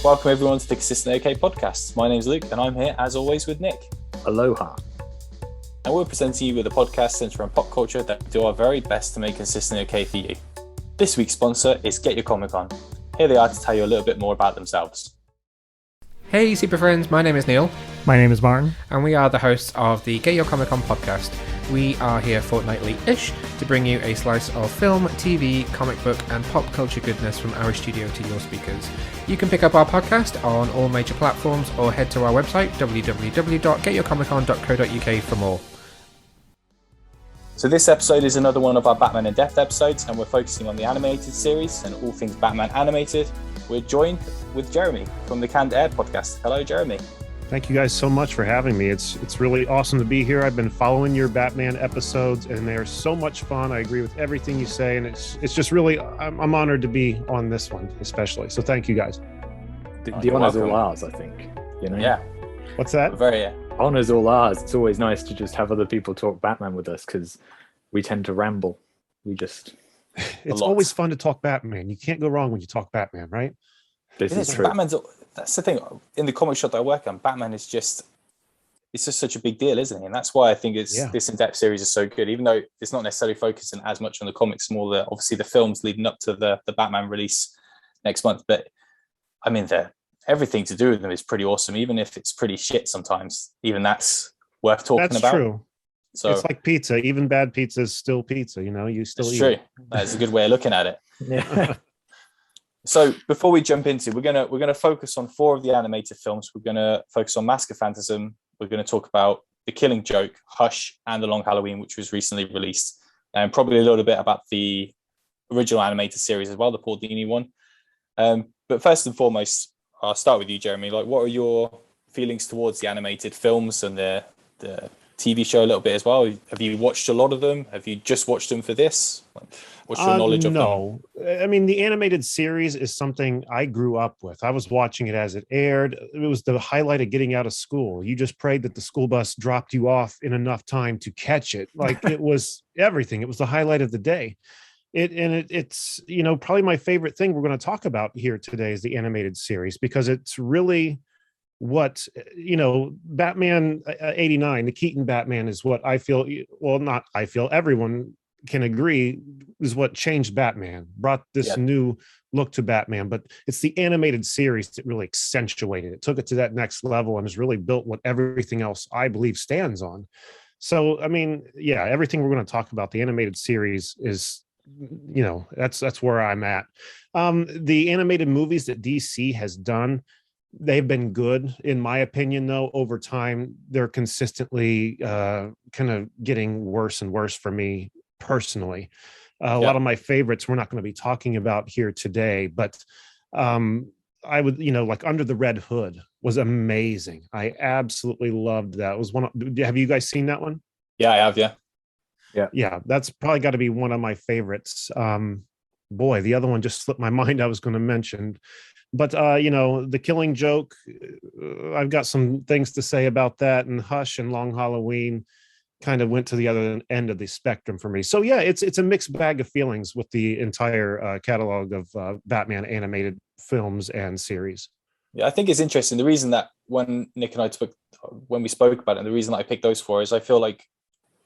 Welcome everyone to the Consistent OK podcast. My name is Luke and I'm here as always with Nick. Aloha. And we're presenting you with a podcast centered on pop culture that we do our very best to make Consistent OK for you. This week's sponsor is Get Your Comic On. Here they are to tell you a little bit more about themselves. Hey super friends, my name is Neil. My name is Martin. And we are the hosts of the Get Your Comic On podcast. We are here fortnightly-ish to bring you a slice of film, TV, comic book and pop culture goodness from our studio to your speakers. You can pick up our podcast on all major platforms or head to our website www.getyourcomiccon.co.uk for more. So this episode is another one of our Batman in Depth episodes and we're focusing on the animated series and all things Batman animated. We're joined with Jeramy from the Canned Air podcast. Hello Jeramy. Thank you guys so much for having me. It's really awesome to be here. I've been following your Batman episodes and they're so much fun. I agree with everything you say and it's just really, I'm honored to be on this one especially. So thank you guys. The honor's all ours, I think. You know? Yeah. What's that? Honor's all ours. It's always nice to just have other people talk Batman with us because we tend to ramble. It's always fun to talk Batman. You can't go wrong when you talk Batman, right? This is true. That's the thing. In the comic shop that I work on, Batman is just such a big deal, isn't he? And that's why I think this in-depth series is so good, even though it's not necessarily focusing as much on the comics, more obviously the films leading up to the Batman release next month. But I mean, everything to do with them is pretty awesome, even if it's pretty shit sometimes. Even that's worth talking about. That's true. So it's like pizza. Even bad pizza is still pizza. You know, you still eat. True. That's a good way of looking at it. Yeah. So before we jump into, we're gonna focus on 4 of the animated films. We're gonna focus on Mask of Phantasm. We're gonna talk about The Killing Joke, Hush, and The Long Halloween, which was recently released, and probably a little bit about the original animated series as well, the Paul Dini one. But first and foremost, I'll start with you, Jeramy. Like, what are your feelings towards the animated films and the TV show a little bit as well? Have you watched a lot of them? Have you just watched them for this? What's your knowledge of them? No, I mean, the animated series is something I grew up with. I was watching it as it aired. It was the highlight of getting out of school. You just prayed that the school bus dropped you off in enough time to catch it. Like it was everything. It was the highlight of the day. It's probably my favorite thing we're going to talk about here today is the animated series, because it's really what, Batman 89, the Keaton Batman is what I feel, everyone can agree is what changed Batman, brought this new look to Batman, but it's the animated series that really accentuated it, took it to that next level and has really built what everything else I believe stands on. So, I mean, yeah, everything we're going to talk about, the animated series is, that's where I'm at. The animated movies that DC has done, they've been good, in my opinion, though. Over time, they're consistently kind of getting worse and worse for me personally. A lot of my favorites we're not going to be talking about here today, but I would, like Under the Red Hood was amazing. I absolutely loved that. It was have you guys seen that one? Yeah, I have. Yeah, that's probably got to be one of my favorites. Boy, the other one just slipped my mind I was going to mention. But, The Killing Joke, I've got some things to say about that. And Hush and Long Halloween kind of went to the other end of the spectrum for me. So, yeah, it's a mixed bag of feelings with the entire catalog of Batman animated films and series. Yeah, I think it's interesting. The reason that when Nick and I when we spoke about it, and the reason that I picked those 4 is I feel like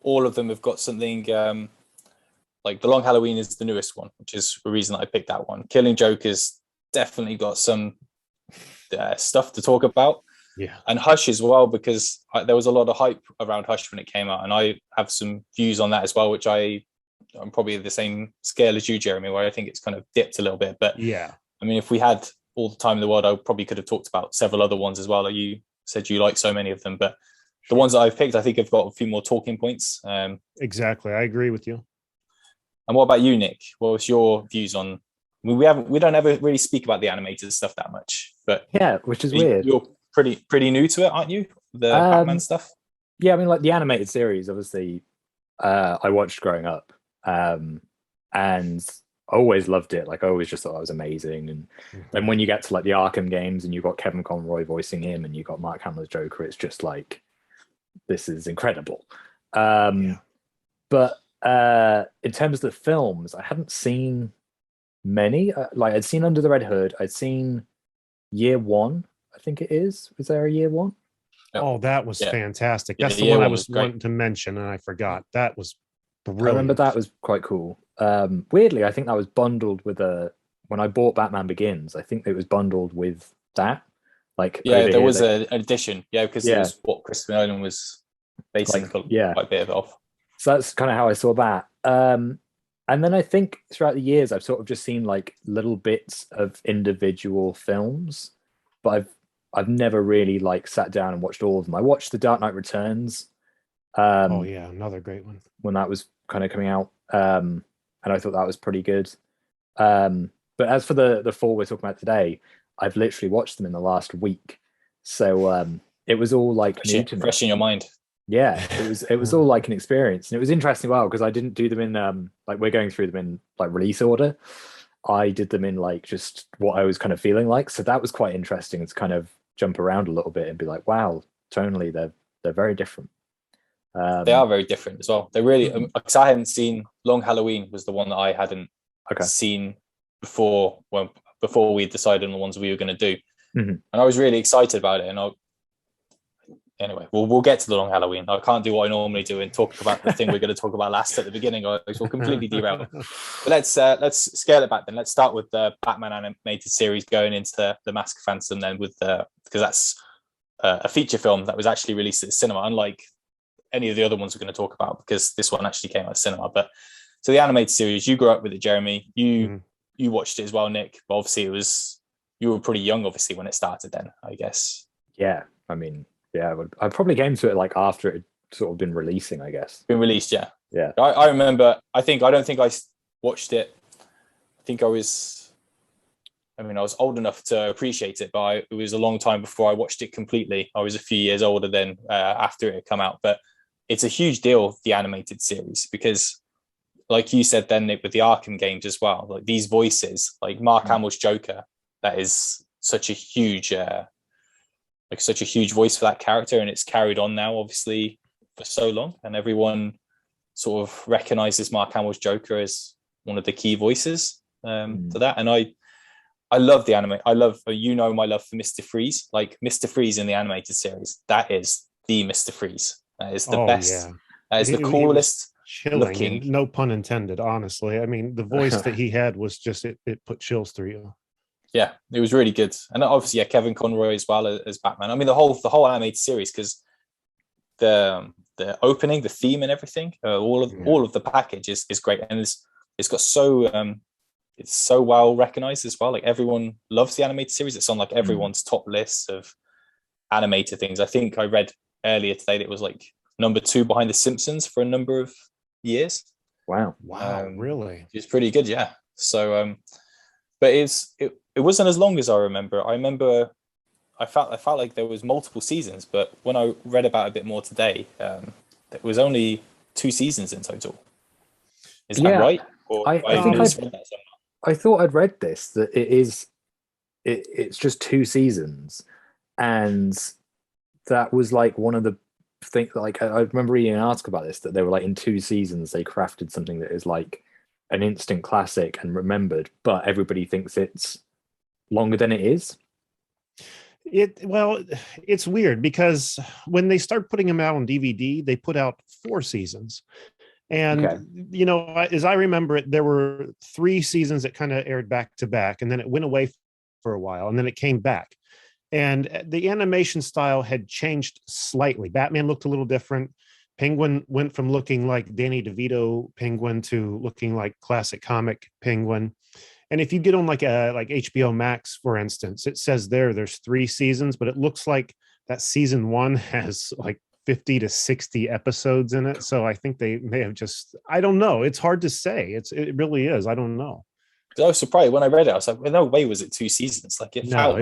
all of them have got something like The Long Halloween is the newest one, which is the reason that I picked that one. Killing Joke is definitely got some stuff to talk about. Yeah, and Hush as well, because there was a lot of hype around Hush when it came out, and I have some views on that as well, which I'm probably the same scale as you, Jeremy, where I think it's kind of dipped a little bit. But yeah, I mean, if we had all the time in the world, I probably could have talked about several other ones as well. Like you said, you like so many of them, but the ones that I've picked, I think have got a few more talking points. Exactly, I agree with you. And what about you, Nick? What was your views on? We don't ever really speak about the animated stuff that much, but yeah, which is weird. You're pretty new to it, aren't you? The Batman stuff. Yeah, I mean, like the animated series, obviously, I watched growing up, and I always loved it. Like, I always just thought it was amazing. And then when you get to like the Arkham games, and you've got Kevin Conroy voicing him, and you've got Mark Hamill's Joker, it's just like, this is incredible. But in terms of the films, I hadn't seen many. Like I'd seen Under the Red Hood, I'd seen year one, I think it is. Was there a year one? Oh, that was fantastic. That's the year one I one was was great. wanting to mention, and I forgot. That was brilliant. I remember that was quite cool. Weirdly, I think that was bundled with when I bought Batman Begins, I think it was bundled with that. Like, Yeah, there was an addition. Yeah, because it was what Christopher Nolan was basing like, quite a bit of it off. So that's kind of how I saw that. And then I think throughout the years, I've sort of just seen like little bits of individual films, but I've never really like sat down and watched all of them. I watched The Dark Knight Returns. Oh yeah, another great one. When that was kind of coming out, and I thought that was pretty good. But as for the four we're talking about today, I've literally watched them in the last week, so it was all like new to me. Fresh in your mind. Yeah, it was all like an experience, and it was interesting. Well, because I didn't do them in like we're going through them in like release order. I did them in like just what I was kind of feeling like. So that was quite interesting. It's kind of jump around a little bit and be like, wow, tonally they're very different. They are very different as well. They're really because I hadn't seen Long Halloween was the one that I hadn't seen before we decided on the ones we were going to do, and I was really excited about it. And anyway, we'll get to the Long Halloween. I can't do what I normally do and talk about the thing we're going to talk about last at the beginning, or we'll completely derail. But let's scale it back then. Let's start with the Batman animated series going into the Mask of Phantasm then, because that's a feature film that was actually released at the cinema, unlike any of the other ones we're going to talk about, because this one actually came out of cinema. But so the animated series, you grew up with it, Jeremy. You watched it as well, Nick. But obviously you were pretty young, obviously, when it started then, I guess. Yeah, I mean, yeah, I probably came to it like after it had sort of been releasing, I guess. Been released, yeah. Yeah. I remember, I don't think I watched it. I think I was old enough to appreciate it, but it was a long time before I watched it completely. I was a few years older than after it had come out. But it's a huge deal, the animated series, because like you said then, Nick, with the Arkham games as well, like these voices, like Mark Hamill's Joker, that is such a huge voice for that character, and it's carried on now obviously for so long, and everyone sort of recognizes Mark Hamill's Joker as one of the key voices to that. And I love the anime. I love, my love for Mr. Freeze. Like Mr. Freeze in the animated series, that is the Mr. Freeze. That is the best. Yeah. That is the coolest looking. No pun intended, honestly. I mean, the voice that he had was just, it put chills through you. Yeah, it was really good. And obviously, Kevin Conroy as well as Batman. I mean, the whole animated series, because the opening, the theme and everything, all of the package is great. And it's got it's so well recognized as well. Like everyone loves the animated series. It's on like everyone's top list of animated things. I think I read earlier today that it was like number 2 behind The Simpsons for a number of years. Wow, really? It's pretty good, yeah. So, but it wasn't as long as I remember. I felt like there was multiple seasons, but when I read about it a bit more today, there was only 2 seasons in total. Is that right? Or I thought I'd read this, that it's just 2 seasons, and that was like one of the things. Like I remember reading an article about this, that they were like in 2 seasons they crafted something that is like an instant classic and remembered, but everybody thinks it's longer than it is. It's weird because when they start putting them out on DVD, they put out 4 seasons. And, as I remember it, there were 3 seasons that kind of aired back to back, and then it went away for a while, and then it came back. And the animation style had changed slightly. Batman looked a little different. Penguin went from looking like Danny DeVito Penguin to looking like classic comic Penguin. And if you get on like HBO Max, for instance, it says there's 3 seasons, but it looks like that season 1 has like 50 to 60 episodes in it. So I think they may have just, I don't know. It's hard to say. It really is. I don't know. I was surprised when I read it. I was like, well, no way was it 2 seasons. Like it felt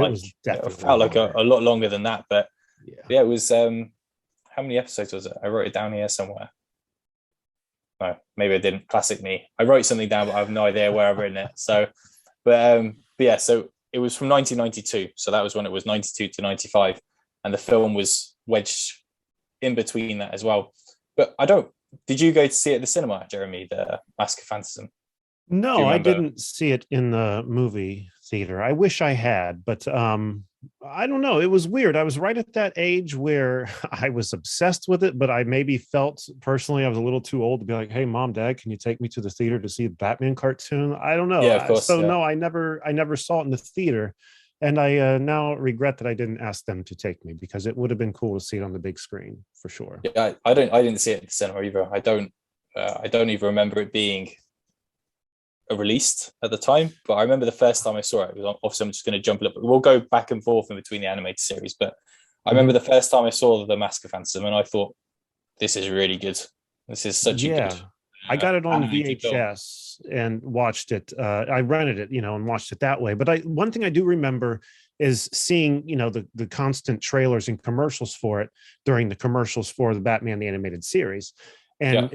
like a lot longer than that. But yeah, it was, how many episodes was it? I wrote it down here somewhere. No, maybe I didn't. Classic me. I wrote something down, but I have no idea where I've written it. So, but yeah, so it was from 1992. So that was when it was 92 to 95. And the film was wedged in between that as well. But did you go to see it at the cinema, Jeremy, the Mask of Phantasm? No, I didn't see it in the movie theater. I wish I had, but I don't know. It was weird. I was right at that age where I was obsessed with it, but I maybe felt personally I was a little too old to be like, "Hey, mom, dad, can you take me to the theater to see a Batman cartoon?" I don't know. Yeah, of course. So Yeah. no, I never saw it in the theater, and I now regret that I didn't ask them to take me, because it would have been cool to see it on the big screen for sure. Yeah, I didn't see it at the cinema either. I don't even remember it being released at the time, but I remember the first time I saw it. Obviously, I'm just going to jump a little bit. We'll go back and forth in between the animated series, but I remember the first time I saw the Mask of Phantasm, and I thought, this is really good. This is such a good. I got it on animated film. VHS and watched it. I rented it, and watched it that way. But one thing I do remember is seeing, the constant trailers and commercials for it during the commercials for the Batman the Animated Series, and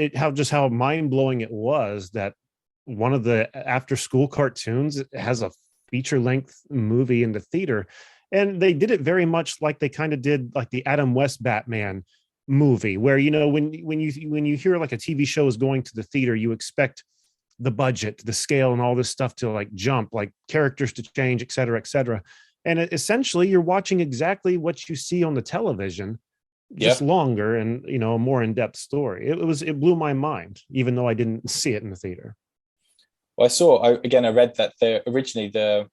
how mind blowing it was that one of the after school cartoons has a feature length movie in the theater, and they did it very much like they kind of did like the Adam West Batman movie, where when you hear like a TV show is going to the theater, you expect the budget, the scale, and all this stuff to like jump, like characters to change, et cetera, and essentially you're watching exactly what you see on the television, just longer and a more in-depth story. It blew my mind, even though I didn't see it in the theater. Well, I read that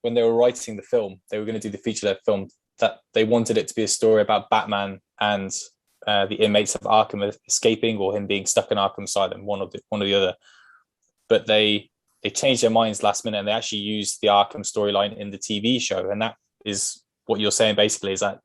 when they were writing the film, they were going to do the feature-length film, that they wanted it to be a story about Batman and the inmates of Arkham escaping, or him being stuck in Arkham Asylum, one or the other. But they changed their minds last minute, and they actually used the Arkham storyline in the TV show. And that is what you're saying basically, is that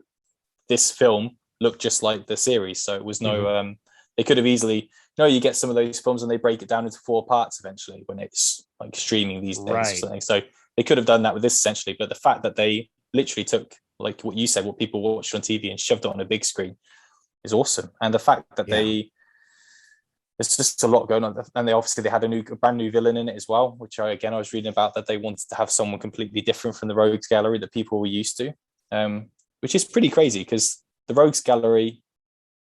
this film looked just like the series. So it was no, they could have easily, you get some of those films and they break it down into 4 parts eventually when it's like streaming these days or something. So they could have done that with this essentially. But the fact that they literally took, like what you said, what people watched on TV and shoved it on a big screen is awesome. And the fact that there's just a lot going on. And they had a brand new villain in it as well, which I was reading about, that they wanted to have someone completely different from the Rogues Gallery that people were used to, which is pretty crazy, because the Rogues Gallery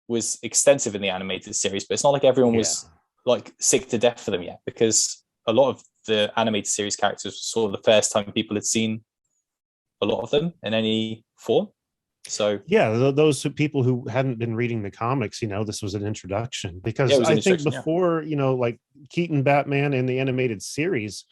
was extensive in the animated series, but it's not like everyone was like sick to death for them yet, because a lot of the animated series characters was sort of the first time people had seen a lot of them in any form. So those people who hadn't been reading the comics, this was an introduction, because I think before, like Keaton Batman in the animated series,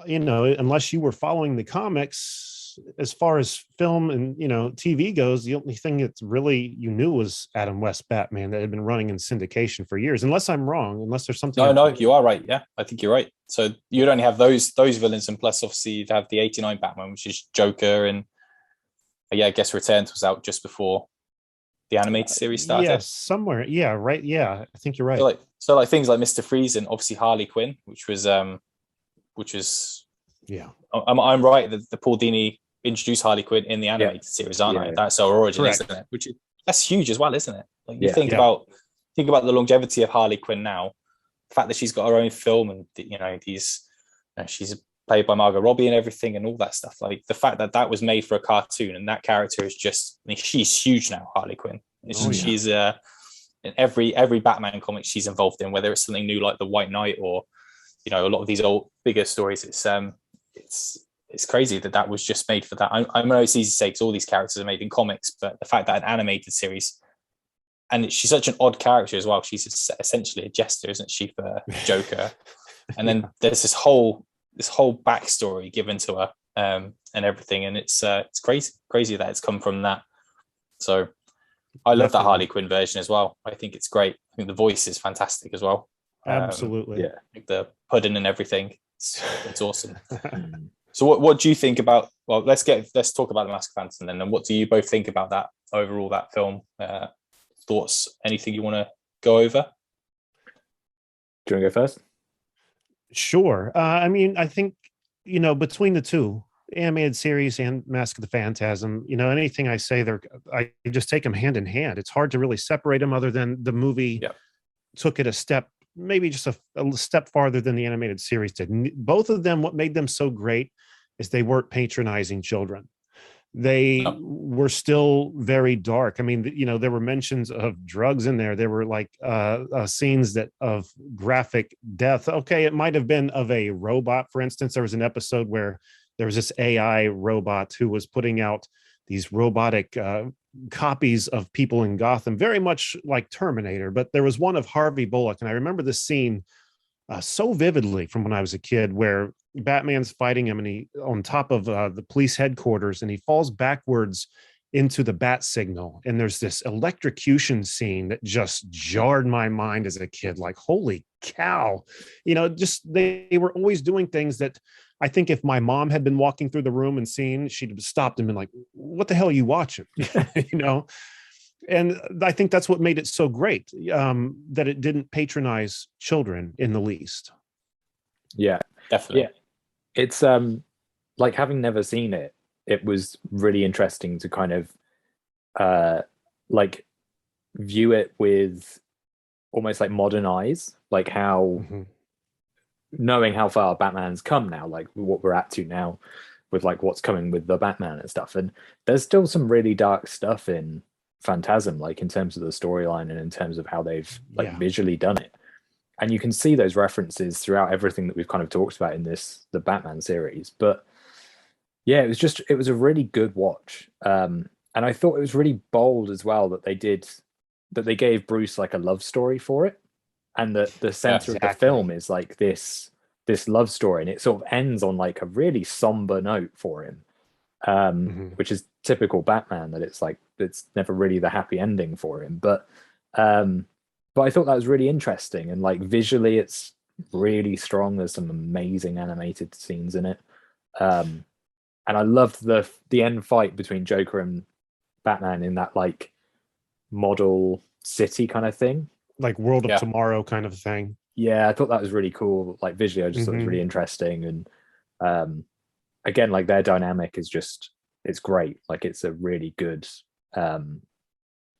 unless you were following the comics, as far as film and TV goes, the only thing that's really you knew was Adam West Batman, that had been running in syndication for years. Unless I'm wrong, unless there's something. No, you are right. Yeah, I think you're right. So you'd only have those villains, and plus obviously you'd have the '89 Batman, which is Joker, and I guess Returns was out just before the animated series started. Yeah, somewhere. Yeah, right. Yeah, I think you're right. So like things like Mr. Freeze and obviously Harley Quinn, which was I'm right that the Paul Dini introduced Harley Quinn in the animated series, aren't I? That's our origin, isn't it? That's huge as well, isn't it? Like you think about the longevity of Harley Quinn now, the fact that she's got her own film, and she's played by Margot Robbie and everything and all that stuff. Like the fact that was made for a cartoon, and that character is just, she's huge now, Harley Quinn. She's in every Batman comic she's involved in, whether it's something new like the White Knight or a lot of these old bigger stories. It's crazy that was just made for that. I know it's easy to say because all these characters are made in comics, but the fact that an animated series, and she's such an odd character as well. She's essentially a jester, isn't she, for Joker? And then there's this whole backstory given to her, and everything, and it's crazy that it's come from that. So I love that Harley Quinn version as well. I think it's great. I think the voice is fantastic as well. Absolutely. Like the pudding and everything. It's awesome. So what do you think about? Well, let's talk about the Mask of Phantasm then. And what do you both think about that overall, that film? Thoughts? Anything you want to go over? Do you want to go first? Sure. I think between the two, animated series and Mask of the Phantasm, anything I say, I just take them hand in hand. It's hard to really separate them, other than the movie took it a step, maybe just a step farther than the animated series did. Both of them, what made them so great is they weren't patronizing children. They were still very dark. There were mentions of drugs in there. There were like scenes of graphic death. Okay, it might have been of a robot, for instance. There was an episode where there was this AI robot who was putting out these robotic copies of people in Gotham, very much like Terminator. But there was one of Harvey Bullock, and I remember this scene so vividly from when I was a kid, where Batman's fighting him, and he on top of the police headquarters, and he falls backwards into the bat signal, and there's this electrocution scene that just jarred my mind as a kid. Like, holy cow, just they were always doing things that I think if my mom had been walking through the room and seen, she'd have stopped him and like, what the hell are you watching? And I think that's what made it so great, that it didn't patronize children in the least. Yeah, Definitely. yeah. It's like, having never seen it, it was really interesting to kind of like view it with almost like modern eyes, like how knowing how far Batman's come now, like what we're at to now with like what's coming with the Batman and stuff. And there's still some really dark stuff in Phantasm, like in terms of the storyline and in terms of how they've like visually done it. And you can see those references throughout everything that we've kind of talked about in the Batman series. But yeah, it was a really good watch. And I thought it was really bold as well that they gave Bruce like a love story for it. And the center of the film is like this love story, and it sort of ends on like a really somber note for him, which is typical Batman, that it's like it's never really the happy ending for him. But I thought that was really interesting, and like visually it's really strong. There's some amazing animated scenes in it, and I loved the end fight between Joker and Batman in that like model city kind of thing, like World of Tomorrow kind of thing. Yeah, I thought that was really cool. Like visually, I just thought it was really interesting. And again, like their dynamic is it's great. Like it's a really good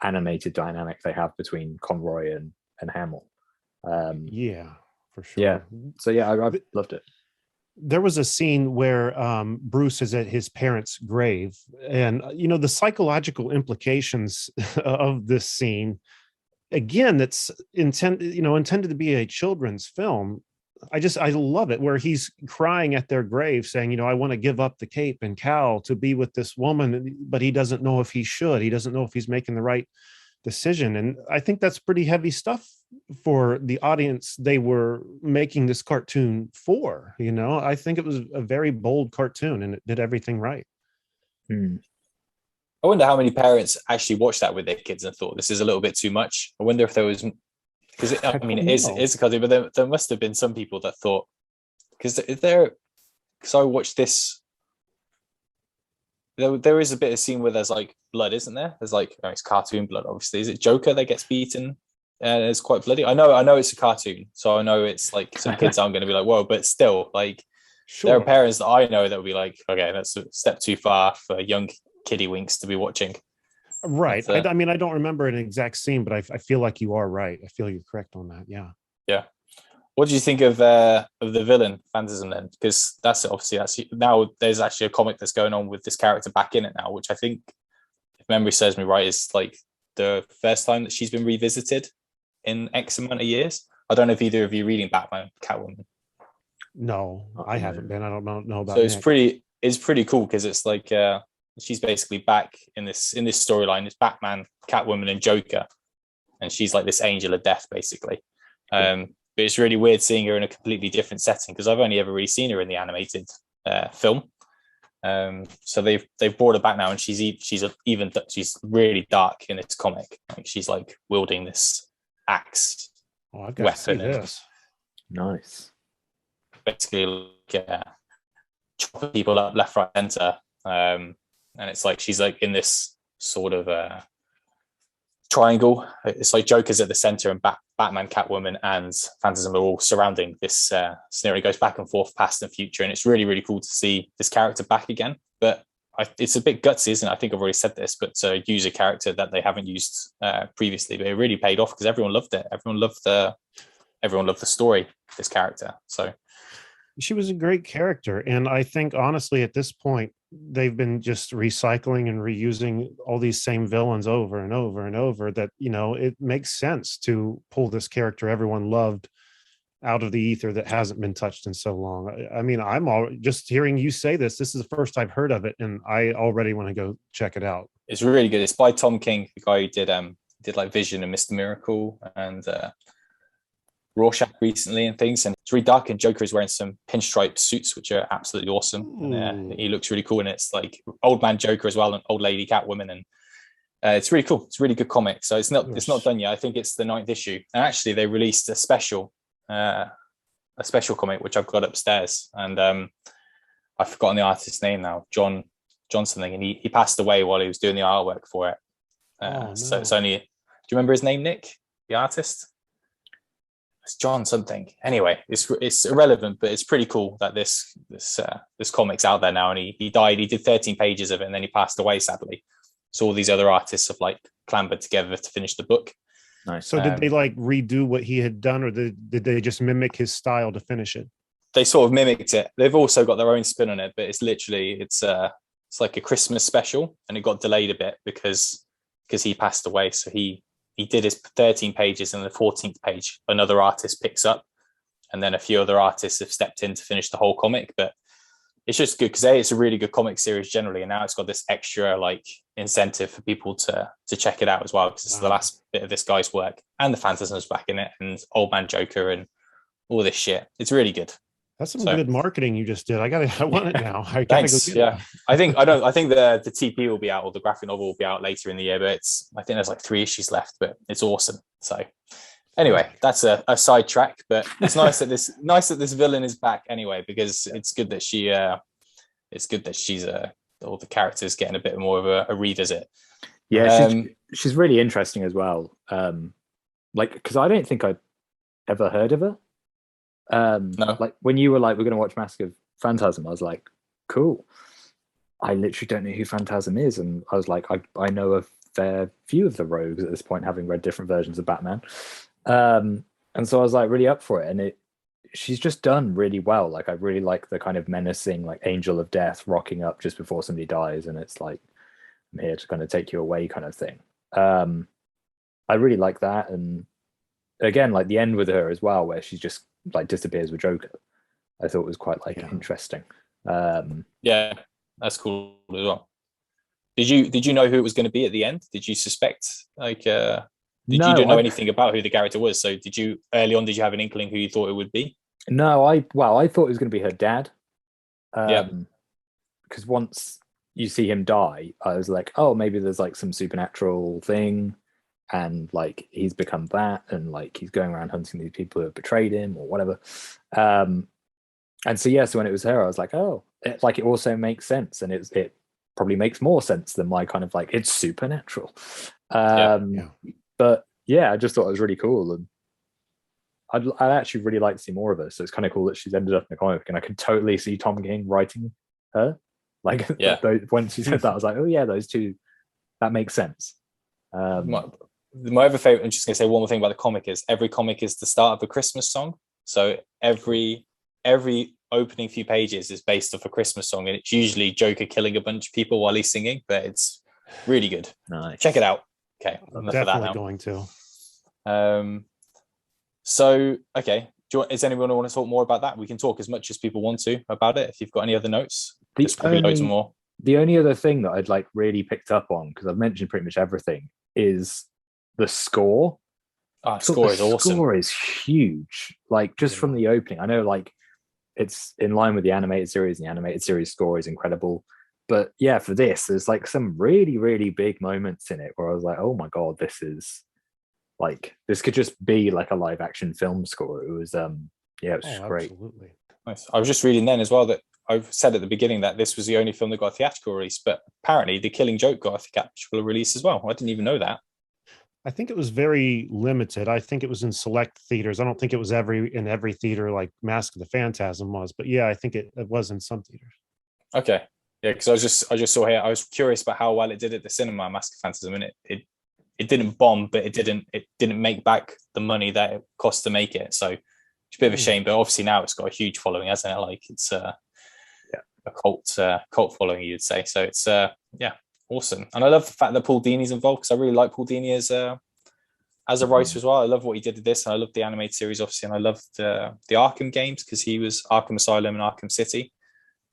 animated dynamic they have between Conroy and Hamill. Yeah, for sure. Yeah. So yeah, I loved it. There was a scene where Bruce is at his parents' grave, and the psychological implications of this scene, again, that's intended to be a children's film. I love it, where he's crying at their grave saying, I want to give up the cape and cowl to be with this woman, but he doesn't know if he should. He doesn't know if he's making the right decision. And I think that's pretty heavy stuff for the audience they were making this cartoon for. I think it was a very bold cartoon, and it did everything right. I wonder how many parents actually watched that with their kids and thought this is a little bit too much. I wonder if there was, because it is a cartoon, but there must have been some people that thought, because I watched this. There is a bit of scene where there's like blood, isn't there? There's like it's cartoon blood, obviously. Is it Joker that gets beaten? And it's quite bloody. I know it's a cartoon, so I know it's like some kids aren't going to be like, whoa, but still, like there are parents that I know that will be like, okay, that's a step too far for young kiddie winks to be watching. Right. I mean, I don't remember an exact scene, but I feel like you are right. I feel you're correct on that. Yeah. What do you think of the villain Phantasm then? Because that's now there's actually a comic that's going on with this character back in it now, which I think, if memory serves me right, is like the first time that she's been revisited in X amount of years. I don't know if either of you reading Batman Catwoman. No, I haven't been. I don't know about. So it's pretty cool, because it's like she's basically back in this storyline. It's Batman, Catwoman, and Joker, and she's like this angel of death, basically. But it's really weird seeing her in a completely different setting, because I've only ever really seen her in the animated film. So they've brought her back now, and she's really dark in this comic. Like she's like wielding this axe weapon. This. Nice. Basically, chopping people up left, right, center. And it's like she's like in this sort of triangle. It's like Joker's at the center, and Batman, Catwoman, and Phantasm are all surrounding this scenario. It goes back and forth, past and future, and it's really, really cool to see this character back again. But it's a bit gutsy, isn't it? I think I've already said this, but to use a character that they haven't used previously, but it really paid off because everyone loved it. Everyone loved the story of this character. So she was a great character, and I think honestly at this point they've been just recycling and reusing all these same villains over and over and over, that it makes sense to pull this character everyone loved out of the ether that hasn't been touched in so long. I mean, I'm all just hearing you say this. This is the first I've heard of it, and I already want to go check it out. It's really good. It's by Tom King, the guy who did like Vision and Mr. Miracle and Rorschach recently and things. And it's really dark, and Joker is wearing some pinstripe suits, which are absolutely awesome. And he looks really cool. And it's like old man Joker as well, and old lady Catwoman. And it's really cool. It's a really good comic. So it's not done yet. I think it's the 9th issue. And actually they released a special comic, which I've got upstairs. And I've forgotten the artist's name now, John something. And he passed away while he was doing the artwork for it. No. So it's only, do you remember his name, Nick, the artist? It's John something. Anyway, it's irrelevant, but it's pretty cool that this comic's out there now. And he died. He did 13 pages of it, and then he passed away, sadly. So all these other artists have like clambered together to finish the book. Nice. So did they like redo what he had done, or did they just mimic his style to finish it? They sort of mimicked it. They've also got their own spin on it, but it's literally it's like a Christmas special, and it got delayed a bit because he passed away. So he did his 13 pages, and the 14th page another artist picks up, and then a few other artists have stepped in to finish the whole comic. But it's just good because it's a really good comic series generally, and now it's got this extra like incentive for people to check it out as well, because it's the last bit of this guy's work, and the Phantasm's back in it, and Old Man Joker and all this shit. It's really good. That's some good marketing you just did. I want it now. I gotta Thanks. Go get it. I think the TP will be out, or the graphic novel will be out later in the year, but I think there's like 3 issues left, but it's awesome. So anyway, that's a sidetrack, but it's nice that this villain is back anyway, because it's good that she's all the characters getting a bit more of a revisit. Yeah, she's really interesting as well. Like, because I don't think I'd ever heard of her. No. Like when you were like, we're going to watch Mask of Phantasm, I was like, cool. I literally don't know who Phantasm is, and I was like, I know a fair few of the rogues at this point, having read different versions of Batman. And so I was like really up for it, and she's just done really well. Like I really like the kind of menacing like angel of death rocking up just before somebody dies, and it's like, I'm here to kind of take you away kind of thing. I really like that. And again, like the end with her as well, where she's just like disappears with Joker, I thought was quite like interesting. Yeah, that's cool as well. Did you know who it was going to be at the end? Did you suspect like you didn't know anything about who the character was? So did you have an inkling who you thought it would be? No, I thought it was going to be her dad. Because once you see him die, I was like, oh, maybe there's like some supernatural thing, and like he's become that, and like he's going around hunting these people who have betrayed him or whatever. And so so when it was her, I was like, oh, it also makes sense, and it probably makes more sense than my kind of like it's supernatural. But yeah, I just thought it was really cool, and I'd actually really like to see more of her. So it's kind of cool that she's ended up in the comic, and I could totally see Tom King writing her. Like, once she said that, I was like, oh yeah, those two, that makes sense. My other favorite, I'm just going to say one more thing about the comic, is every comic is the start of a Christmas song. So every opening few pages is based off a Christmas song, and it's usually Joker killing a bunch of people while he's singing, but it's really good. Nice. Check it out. Okay, I'm definitely going to. So, okay, does anyone want to talk more about that? We can talk as much as people want to about it. If you've got any other notes, there's probably loads more. The only other thing that I'd like really picked up on, because I've mentioned pretty much everything, is the score. The score is awesome. The score is huge. Like just from the opening, I know like it's in line with the animated series, and the animated series score is incredible. But yeah, for this, there's like some really, really big moments in it where I was like, oh my God, this could just be like a live action film score. It was it was great. Absolutely. Nice. I was just reading then as well that I've said at the beginning that this was the only film that got a theatrical release, but apparently The Killing Joke got a theatrical release as well. I didn't even know that. I think it was very limited. I think it was in select theaters. I don't think it was in every theater like Mask of the Phantasm was, but yeah, I think it was in some theaters. Okay. Yeah, because I just saw here, I was curious about how well it did at the cinema, Mask of Phantasm, and it didn't bomb, but it didn't make back the money that it cost to make it. So it's a bit of a shame, but obviously now it's got a huge following, hasn't it? Like it's a cult following, you'd say. So it's awesome. And I love the fact that Paul Dini's involved, because I really like Paul Dini as as a writer as well. I love what he did with this, and I love the animated series, obviously, and I loved the Arkham games because he was Arkham Asylum and Arkham City,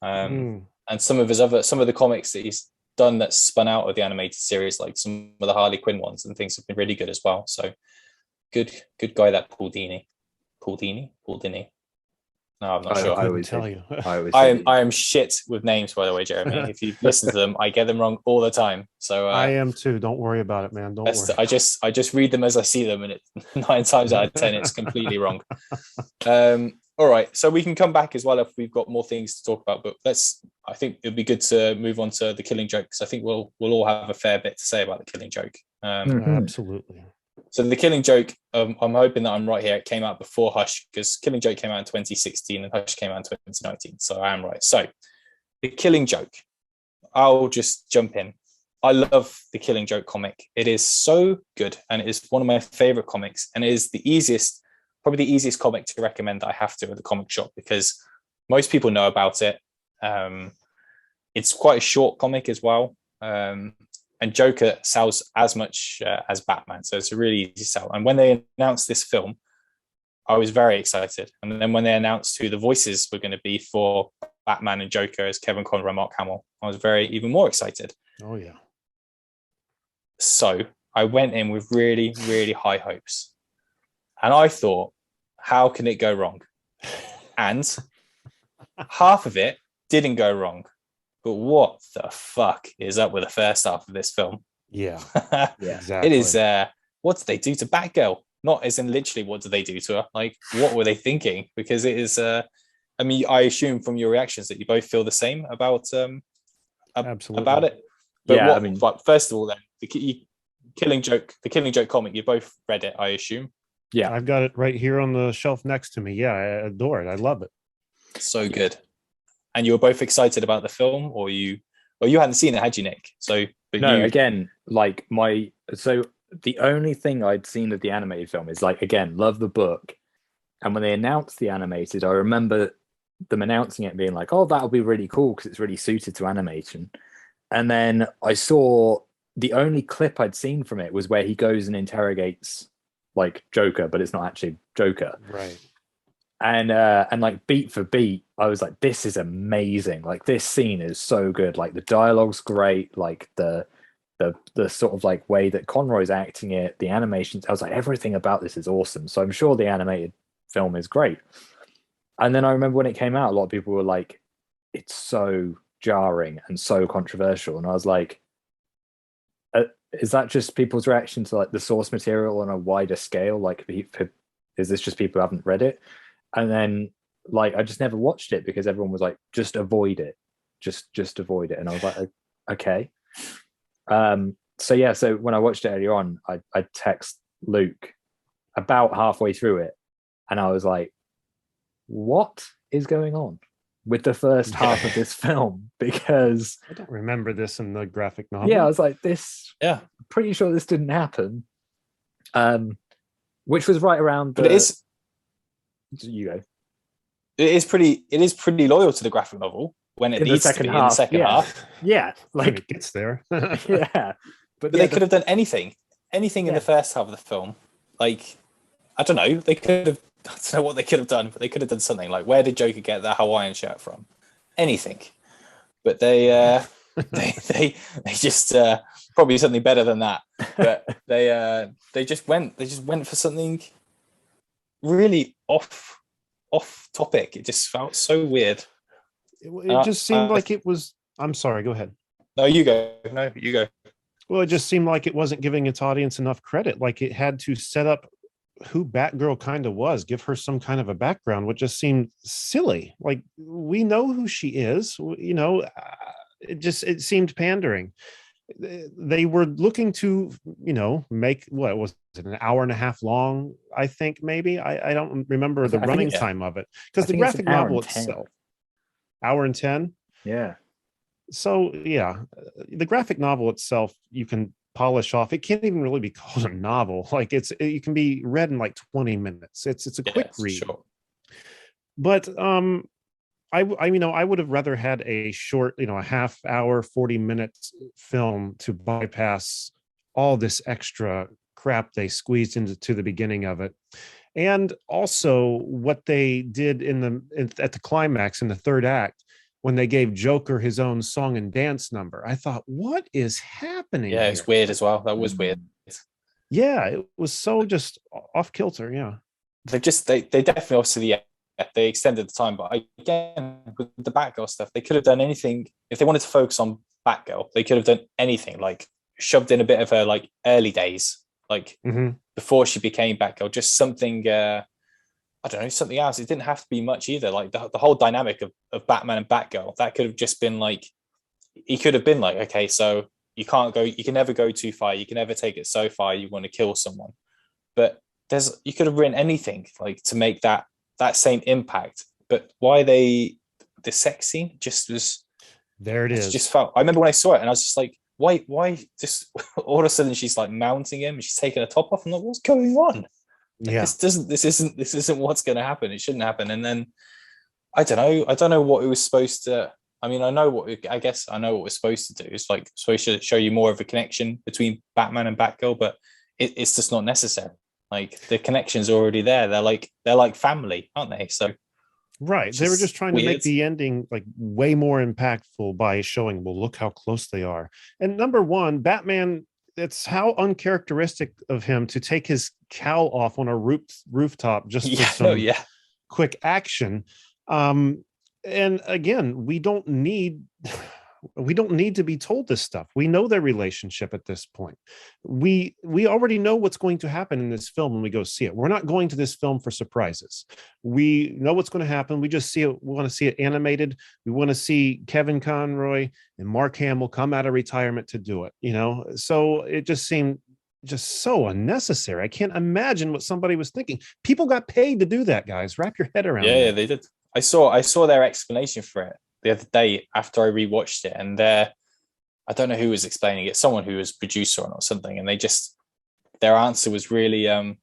and some of the comics that he's done that spun out of the animated series, like some of the Harley Quinn ones and things, have been really good as well. So good guy, that Paul Dini. No, I'm not sure. I always tell you. I am shit with names, by the way, Jeremy. If you listen to them, I get them wrong all the time. So I am too. Don't worry about it, man. Don't worry. I just read them as I see them, and it 9 times out of 10 it's completely wrong. All right, so we can come back as well if we've got more things to talk about. But I think it'd be good to move on to the Killing Joke, because I think we'll all have a fair bit to say about the Killing Joke. Absolutely. So the Killing Joke, I'm hoping that I'm right here. It came out before Hush, because Killing Joke came out in 2016 and Hush came out in 2019. So I am right. So the Killing Joke, I'll just jump in. I love the Killing Joke comic. It is so good, and it is one of my favorite comics, and it is probably the easiest comic to recommend that I have to at the comic shop, because most people know about it. It's quite a short comic as well. And Joker sells as much as Batman, so it's a really easy sell. And when they announced this film, I was very excited. And then when they announced who the voices were going to be for Batman and Joker as Kevin Conroy and Mark Hamill, I was even more excited. Oh, yeah. So I went in with really, really high hopes. And I thought, how can it go wrong? And half of it didn't go wrong. But what the fuck is up with the first half of this film? Yeah, exactly. It is, what did they do to Batgirl? Not as in literally what did they do to her? Like, what were they thinking? Because it is, I mean, I assume from your reactions that you both feel the same about Absolutely. about it. But but first of all, then, the Killing Joke comic, you both read it, I assume. Yeah, I've got it right here on the shelf next to me. Yeah, I adore it. I love it. So good. And you were both excited about the film, or you hadn't seen it, had you, Nick? Again, like so the only thing I'd seen of the animated film is, like, again, love the book. And when they announced the animated, I remember them announcing it and being like, oh, that'll be really cool because it's really suited to animation. And then I saw the only clip I'd seen from it was where he goes and interrogates like Joker, but it's not actually Joker. Right. And like beat for beat, I was like, this is amazing. Like, this scene is so good. Like, the dialogue's great. Like the sort of like way that Conroy's acting it, the animations, I was like, everything about this is awesome. So I'm sure the animated film is great. And then I remember when it came out, a lot of people were like, it's so jarring and so controversial. And I was like, is that just people's reaction to like the source material on a wider scale? Like, is this just people who haven't read it? And then like I just never watched it because everyone was like, just avoid it, just avoid it. And I was like, okay. So when I watched it earlier on, I text Luke about halfway through it, and I was like, what is going on with the first half of this film? Because I don't remember this in the graphic novel. Yeah, I was like, I'm pretty sure this didn't happen. Which was right around but it is, you go. It is pretty loyal to the graphic novel when it needs to be in the second half. Yeah, like it gets there. Yeah. But they could have done anything in the first half of the film. Like, I don't know, they could have, I don't know what they could have done, but they could have done something like, where did Joker get that Hawaiian shirt from? Anything. But they just probably something better than that. But they just went for something really off topic. It just felt so weird. It just seemed like it was. I'm sorry, go ahead. No, you go. Well, it just seemed like it wasn't giving its audience enough credit. Like, it had to set up who Batgirl kind of was, give her some kind of a background, which just seemed silly. Like, we know who she is, you know. It seemed pandering. They were looking to, you know, make, what was it, an hour and a half long, I think, maybe. I don't remember the running time of it, because the graphic novel itself, hour and 10. Yeah. So yeah, the graphic novel itself, you can polish off. It can't even really be called a novel. Like, you can be read in like 20 minutes. It's a quick read. Sure. But I would have rather had a short, a half hour, 40 minutes film to bypass all this extra crap they squeezed into the beginning of it. And also what they did at the climax in the third act, when they gave Joker his own song and dance number. I thought, what is happening Yeah, here? it's weird as well. That was weird. Yeah, it was so just off kilter. Yeah. They definitely, obviously, they extended the time, but again, with the Batgirl stuff, they could have done anything. If they wanted to focus on Batgirl, they could have done anything, like shoved in a bit of her like early days, like before she became Batgirl, just something, I don't know, something else. It didn't have to be much either. Like the whole dynamic of Batman and Batgirl, that could have just been like, he could have been like, okay, so you can never go too far. You can never take it so far. You want to kill someone, but you could have written anything like to make that same impact. But why the sex scene just was there. It is. Just felt. I remember when I saw it, and I was just like, why? Just all of a sudden, she's like mounting him, and she's taking her top off. I'm like, what's going on? Yeah, this isn't what's going to happen. It shouldn't happen. And then I don't know what it was supposed to. I mean, I guess I know what we're supposed to do. It's like supposed to show you more of a connection between Batman and Batgirl, but it's just not necessary. Like the connection's already there. They're like family, aren't they? So right. They were just trying to make the ending like way more impactful by showing, well, look how close they are. And number one, Batman, it's how uncharacteristic of him to take his cowl off on a rooftop just for some quick action. And again, we don't need to be told this stuff. We know their relationship at this point. We already know what's going to happen in this film when we go see it. We're not going to this film for surprises. We know what's going to happen. We just see it. We want to see it animated. We want to see Kevin Conroy and Mark Hamill come out of retirement to do it, So it just seemed just so unnecessary. I can't imagine what somebody was thinking. People got paid to do that, guys. Wrap your head around it. Yeah, they did. I saw their explanation for it the other day after I rewatched it, and I don't know who was explaining it, someone who was producer on it or something, and their answer was really they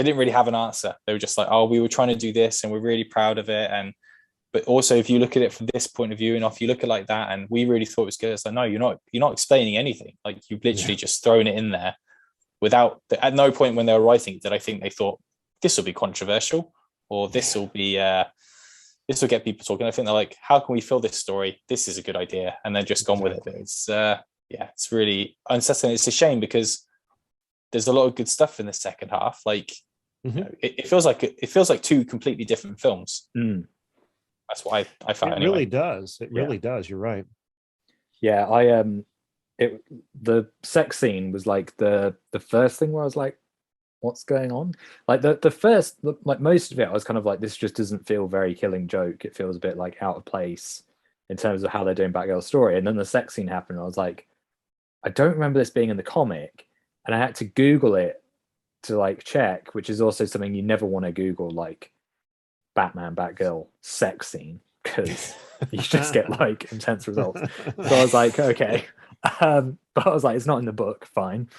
didn't really have an answer. They were just like, oh, we were trying to do this and we're really proud of it, but also if you look at it from this point of view, and if you look at it like that, and we really thought it was good, it's like, no, you're not explaining anything. Like you've literally just thrown it in there without at no point when they were writing it did I think they thought this will be controversial or this will be this will get people talking. I think they're like, how can we fill this story? This is a good idea. And they're just gone with it. It's it's really unsettling. It's a shame because there's a lot of good stuff in the second half. Like it feels like two completely different films. That's why I found it. Really does. It really does. You're right. Yeah, the sex scene was like the first thing where I was like, what's going on? Like the first, like most of it, I was kind of like, this just doesn't feel very Killing Joke. It feels a bit like out of place in terms of how they're doing Batgirl's story. And then the sex scene happened, and I was like, I don't remember this being in the comic, and I had to Google it to like check, which is also something you never want to Google, like Batman Batgirl sex scene, because you just get like intense results. So I was like, okay, but I was like, it's not in the book, fine.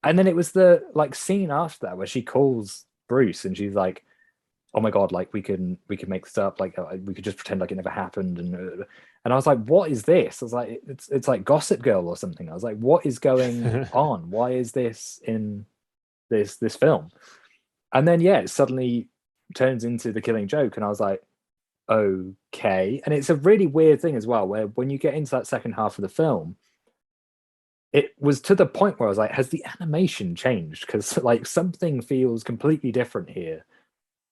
And then it was the like scene after that where she calls Bruce and she's like, oh my god, like we can make this up, like we could just pretend like it never happened, and I was like, what is this? I was like, it's like Gossip Girl or something. I was like, what is going on? Why is this in this film? And then it suddenly turns into The Killing Joke, and I was like, okay. And it's a really weird thing as well, where when you get into that second half of the film, it was to the point where I was like, has the animation changed? Because like something feels completely different here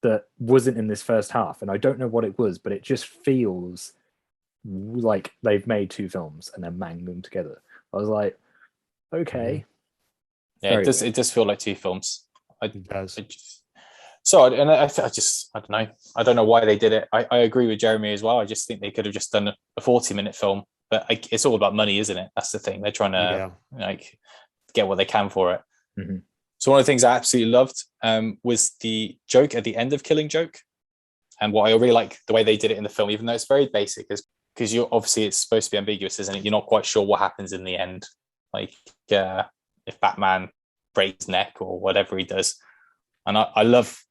that wasn't in this first half, and I don't know what it was, but it just feels like they've made two films and then banged them together. I was like, okay. Yeah, it does feel like two films. It does. I don't know. I don't know why they did it. I agree with Jeremy as well. I just think they could have just done a 40-minute film. But it's all about money, isn't it? That's the thing. They're trying to like get what they can for it. Mm-hmm. So one of the things I absolutely loved was the joke at the end of Killing Joke. And what I really like the way they did it in the film, even though it's very basic, is because it's supposed to be ambiguous, isn't it? You're not quite sure what happens in the end. Like if Batman breaks his neck or whatever he does. And I love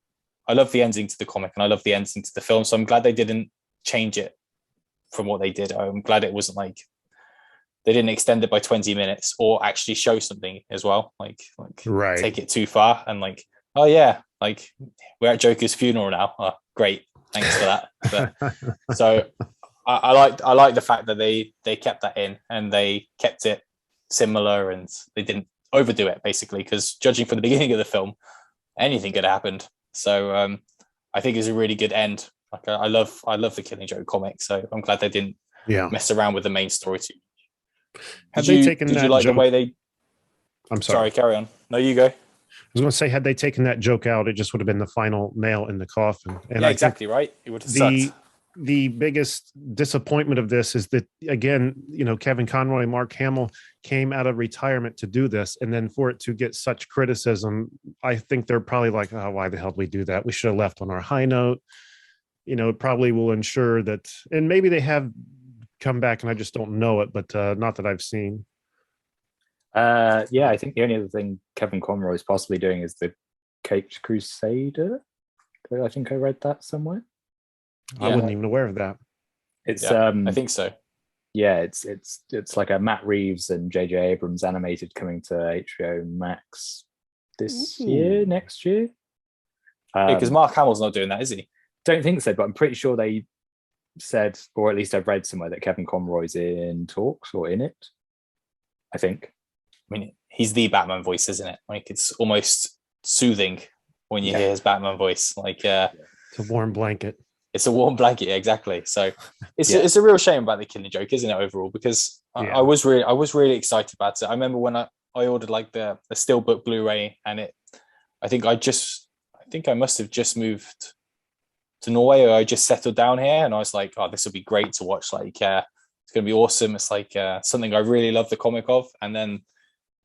the ending to the comic, and I love the ending to the film. So I'm glad they didn't change it from what they did. I'm glad it wasn't like they didn't extend it by 20 minutes or actually show something as well, like Right. take it too far and like, oh yeah, like we're at Joker's funeral now. Oh, great, thanks for that. But so I like the fact that they kept that in and they kept it similar and they didn't overdo it, basically, because judging from the beginning of the film, anything could have happened. So I think it's a really good end. Like I love the Killing Joke comic, so I'm glad they didn't mess around with the main story too. Did you like the way they? I'm sorry. Carry on. No, you go. I was going to say, had they taken that joke out, it just would have been the final nail in the coffin. And yeah, exactly right. It would have sucked. The biggest disappointment of this is that, again, Kevin Conroy and Mark Hamill came out of retirement to do this, and then for it to get such criticism, I think they're probably like, oh, why the hell did we do that? We should have left on our high note. It probably will ensure that, and maybe they have come back and I just don't know it, but not that I've seen. I think the only other thing Kevin Conroy is possibly doing is the Caped Crusader. I think I read that somewhere. I wasn't even aware of that. It's I think so. Yeah, it's like a Matt Reeves and J.J. Abrams animated coming to HBO Max next year. Because Mark Hamill's not doing that, is he? Don't think so, but I'm pretty sure they said, or at least I've read somewhere, that Kevin Conroy's in talks or in it. I think. I mean, he's the Batman voice, isn't it? Like, it's almost soothing when you hear his Batman voice. Like, it's a warm blanket. It's a warm blanket, exactly. So it's a real shame about the Killing Joke, isn't it, overall? Because I was really excited about it. I remember when I ordered like the Steelbook Blu-ray, and I think I must have just moved to Norway, or I just settled down here, and I was like, oh, this will be great to watch. Like, it's going to be awesome. It's like something I really love the comic of. And then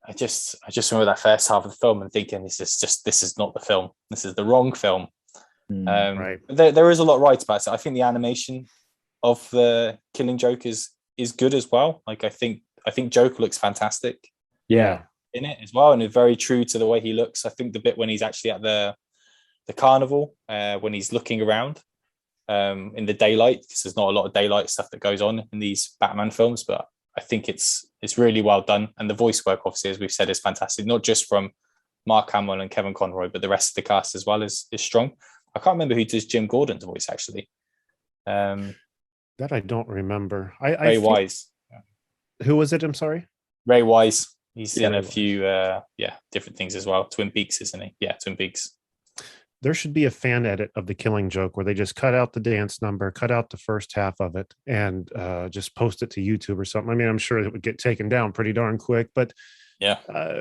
I just remember that first half of the film and thinking, this is not the film. This is the wrong film. Right. There is a lot right about it. I think the animation of the Killing Joke is good as well. Like, I think Joker looks fantastic. Yeah. In it as well, and it's very true to the way he looks. I think the bit when he's actually at the carnival, when he's looking around in the daylight, because there's not a lot of daylight stuff that goes on in these Batman films, but I think it's really well done, and the voice work, obviously, as we've said, is fantastic. Not just from Mark Hamill and Kevin Conroy, but the rest of the cast as well is strong. I can't remember who does Jim Gordon's voice, actually. That I don't remember. Ray Wise. Who was it? I'm sorry. Ray Wise. He's in a few different things as well. Twin Peaks, isn't he? Yeah, Twin Peaks. There should be a fan edit of the Killing Joke where they just cut out the dance number, cut out the first half of it, and just post it to YouTube or something. I mean, I'm sure it would get taken down pretty darn quick, but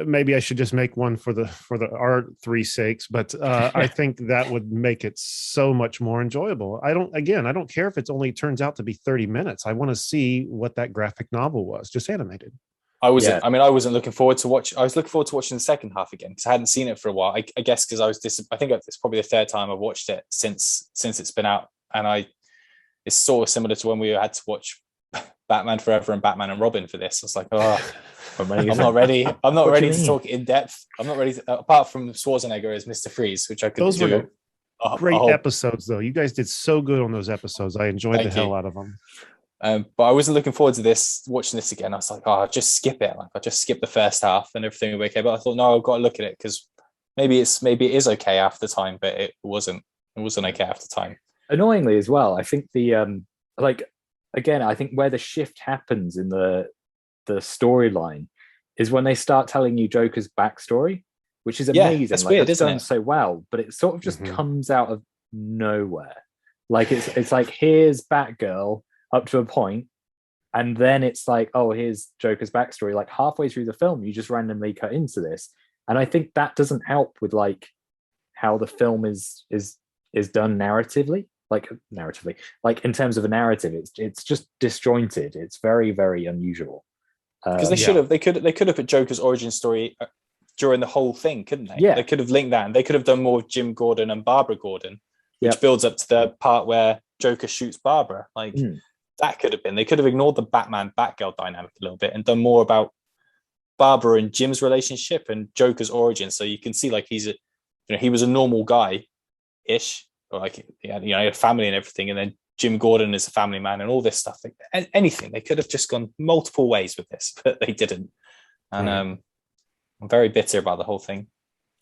maybe I should just make one for our three sakes. But I think that would make it so much more enjoyable. I don't care if it only turns out to be 30 minutes. I want to see what that graphic novel was, just animated. I wasn't looking forward to watch. I was looking forward to watching the second half again because I hadn't seen it for a while. I guess because I think it's probably the third time I've watched it since it's been out, and it's sort of similar to when we had to watch Batman Forever and Batman and Robin for this. I was like, I'm not ready. I'm not ready to talk in depth. I'm not ready to, apart from Schwarzenegger as Mr. Freeze, which I could Those do. Were great episodes, though. You guys did so good on those episodes. I enjoyed the hell out of them. But I wasn't looking forward to watching this again. I was like, I'll just skip it. Like, I'll just skip the first half and everything will be okay. But I thought, no, I've got to look at it because maybe it is okay after time, but it wasn't okay after time. Annoyingly as well, I think I think where the shift happens in the storyline is when they start telling you Joker's backstory, which is amazing. That's weird, that's isn't done it? so well, but it sort of just comes out of nowhere. Like it's like, here's Batgirl up to a point, and then it's like, oh, here's Joker's backstory. Like halfway through the film, you just randomly cut into this, and I think that doesn't help with like how the film is done narratively. Like in terms of a narrative, it's just disjointed. It's very, very unusual. Because they could have put Joker's origin story during the whole thing, couldn't they? Yeah, they could have linked that, and they could have done more with Jim Gordon and Barbara Gordon, which builds up to the part where Joker shoots Barbara. Like that could have been. They could have ignored the Batman-Batgirl dynamic a little bit and done more about Barbara and Jim's relationship and Joker's origin. So you can see like he was a normal guy-ish, or like he had a family and everything, and then Jim Gordon is a family man and all this stuff. Anything. They could have just gone multiple ways with this, but they didn't. And I'm very bitter about the whole thing.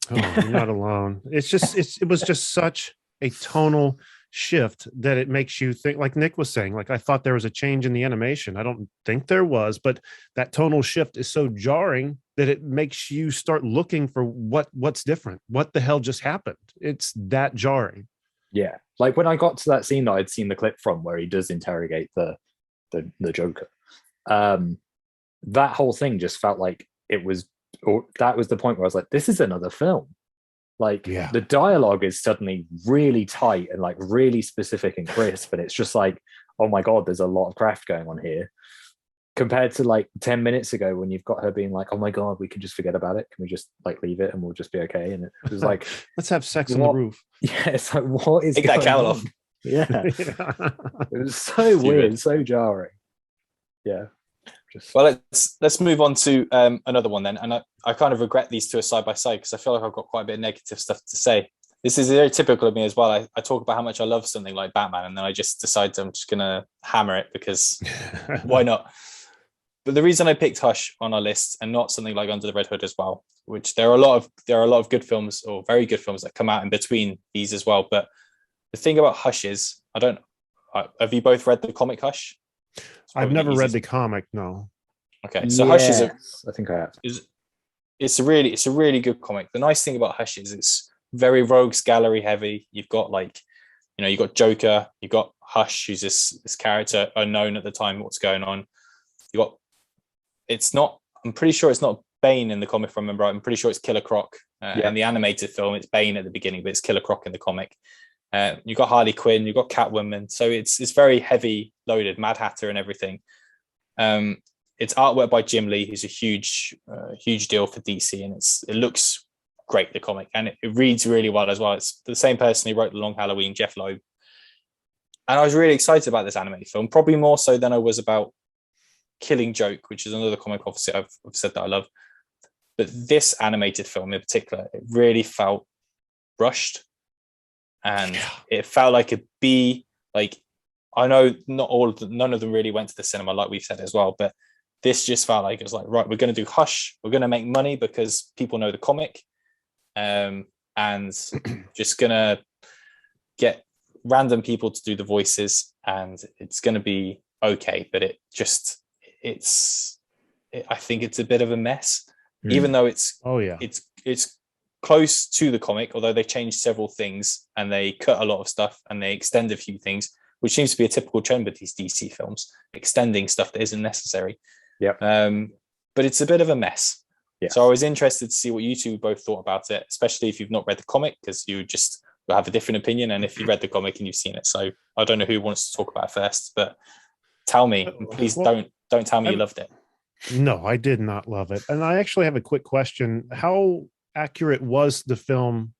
Oh, you're not alone. It was just such a tonal shift that it makes you think, like Nick was saying, like I thought there was a change in the animation. I don't think there was, but that tonal shift is so jarring that it makes you start looking for what's different. What the hell just happened? It's that jarring. Yeah. Like when I got to that scene that I'd seen the clip from where he does interrogate the Joker, that whole thing just felt like that was the point where I was like, this is another film. Like the dialogue is suddenly really tight and like really specific and crisp, and it's just like, oh my god, there's a lot of craft going on here. Compared to like 10 minutes ago when you've got her being like, oh my god, we can just forget about it. Can we just like leave it and we'll just be okay? And it was like, let's have sex on the roof. Yeah, it's like, what is take that cowl off? Yeah. It was so weird, so jarring. Yeah. Well, let's move on to another one then. And I kind of regret these two are side by side because I feel like I've got quite a bit of negative stuff to say. This is very typical of me as well. I talk about how much I love something like Batman, and then I just decide I'm just going to hammer it because why not? But the reason I picked Hush on our list and not something like Under the Red Hood as well, which there are a lot of good films or very good films that come out in between these as well. But the thing about Hush is, have you both read the comic Hush? I've never read the comic. No. Okay, so Hush is I think I have. It's a really good comic. The nice thing about Hush is it's very rogues gallery heavy. You've got you've got Joker, you've got Hush, who's this character unknown at the time what's going on. I'm pretty sure it's not Bane in the comic, if I remember right. I'm pretty sure it's Killer Croc. In the animated film, it's Bane at the beginning, but it's Killer Croc in the comic. You've got Harley Quinn, you've got Catwoman. So it's very heavy loaded, Mad Hatter and everything. It's artwork by Jim Lee, who's a huge deal for DC, and it looks great, the comic, and it reads really well as well. It's the same person who wrote The Long Halloween, Jeff Loeb. And I was really excited about this animated film, probably more so than I was about Killing Joke, which is another comic, obviously, I've said that I love. But this animated film in particular, it really felt rushed. And it felt like I know none of them really went to the cinema, like we've said as well, but this just felt like it was like, right, we're going to do Hush. We're going to make money because people know the comic. And just going to get random people to do the voices, and it's going to be okay. But I think it's a bit of a mess, even though it's close to the comic, although they changed several things and they cut a lot of stuff and they extend a few things, which seems to be a typical trend with these DC films, extending stuff that isn't necessary. But it's a bit of a mess. So I was interested to see what you two both thought about it, especially if you've not read the comic, because you just will have a different opinion, and if you read the comic and you've seen it. So I don't know who wants to talk about it first, but tell me, please. Don't tell me you loved it. No, I did not love it. And I actually have a quick question. How accurate was the film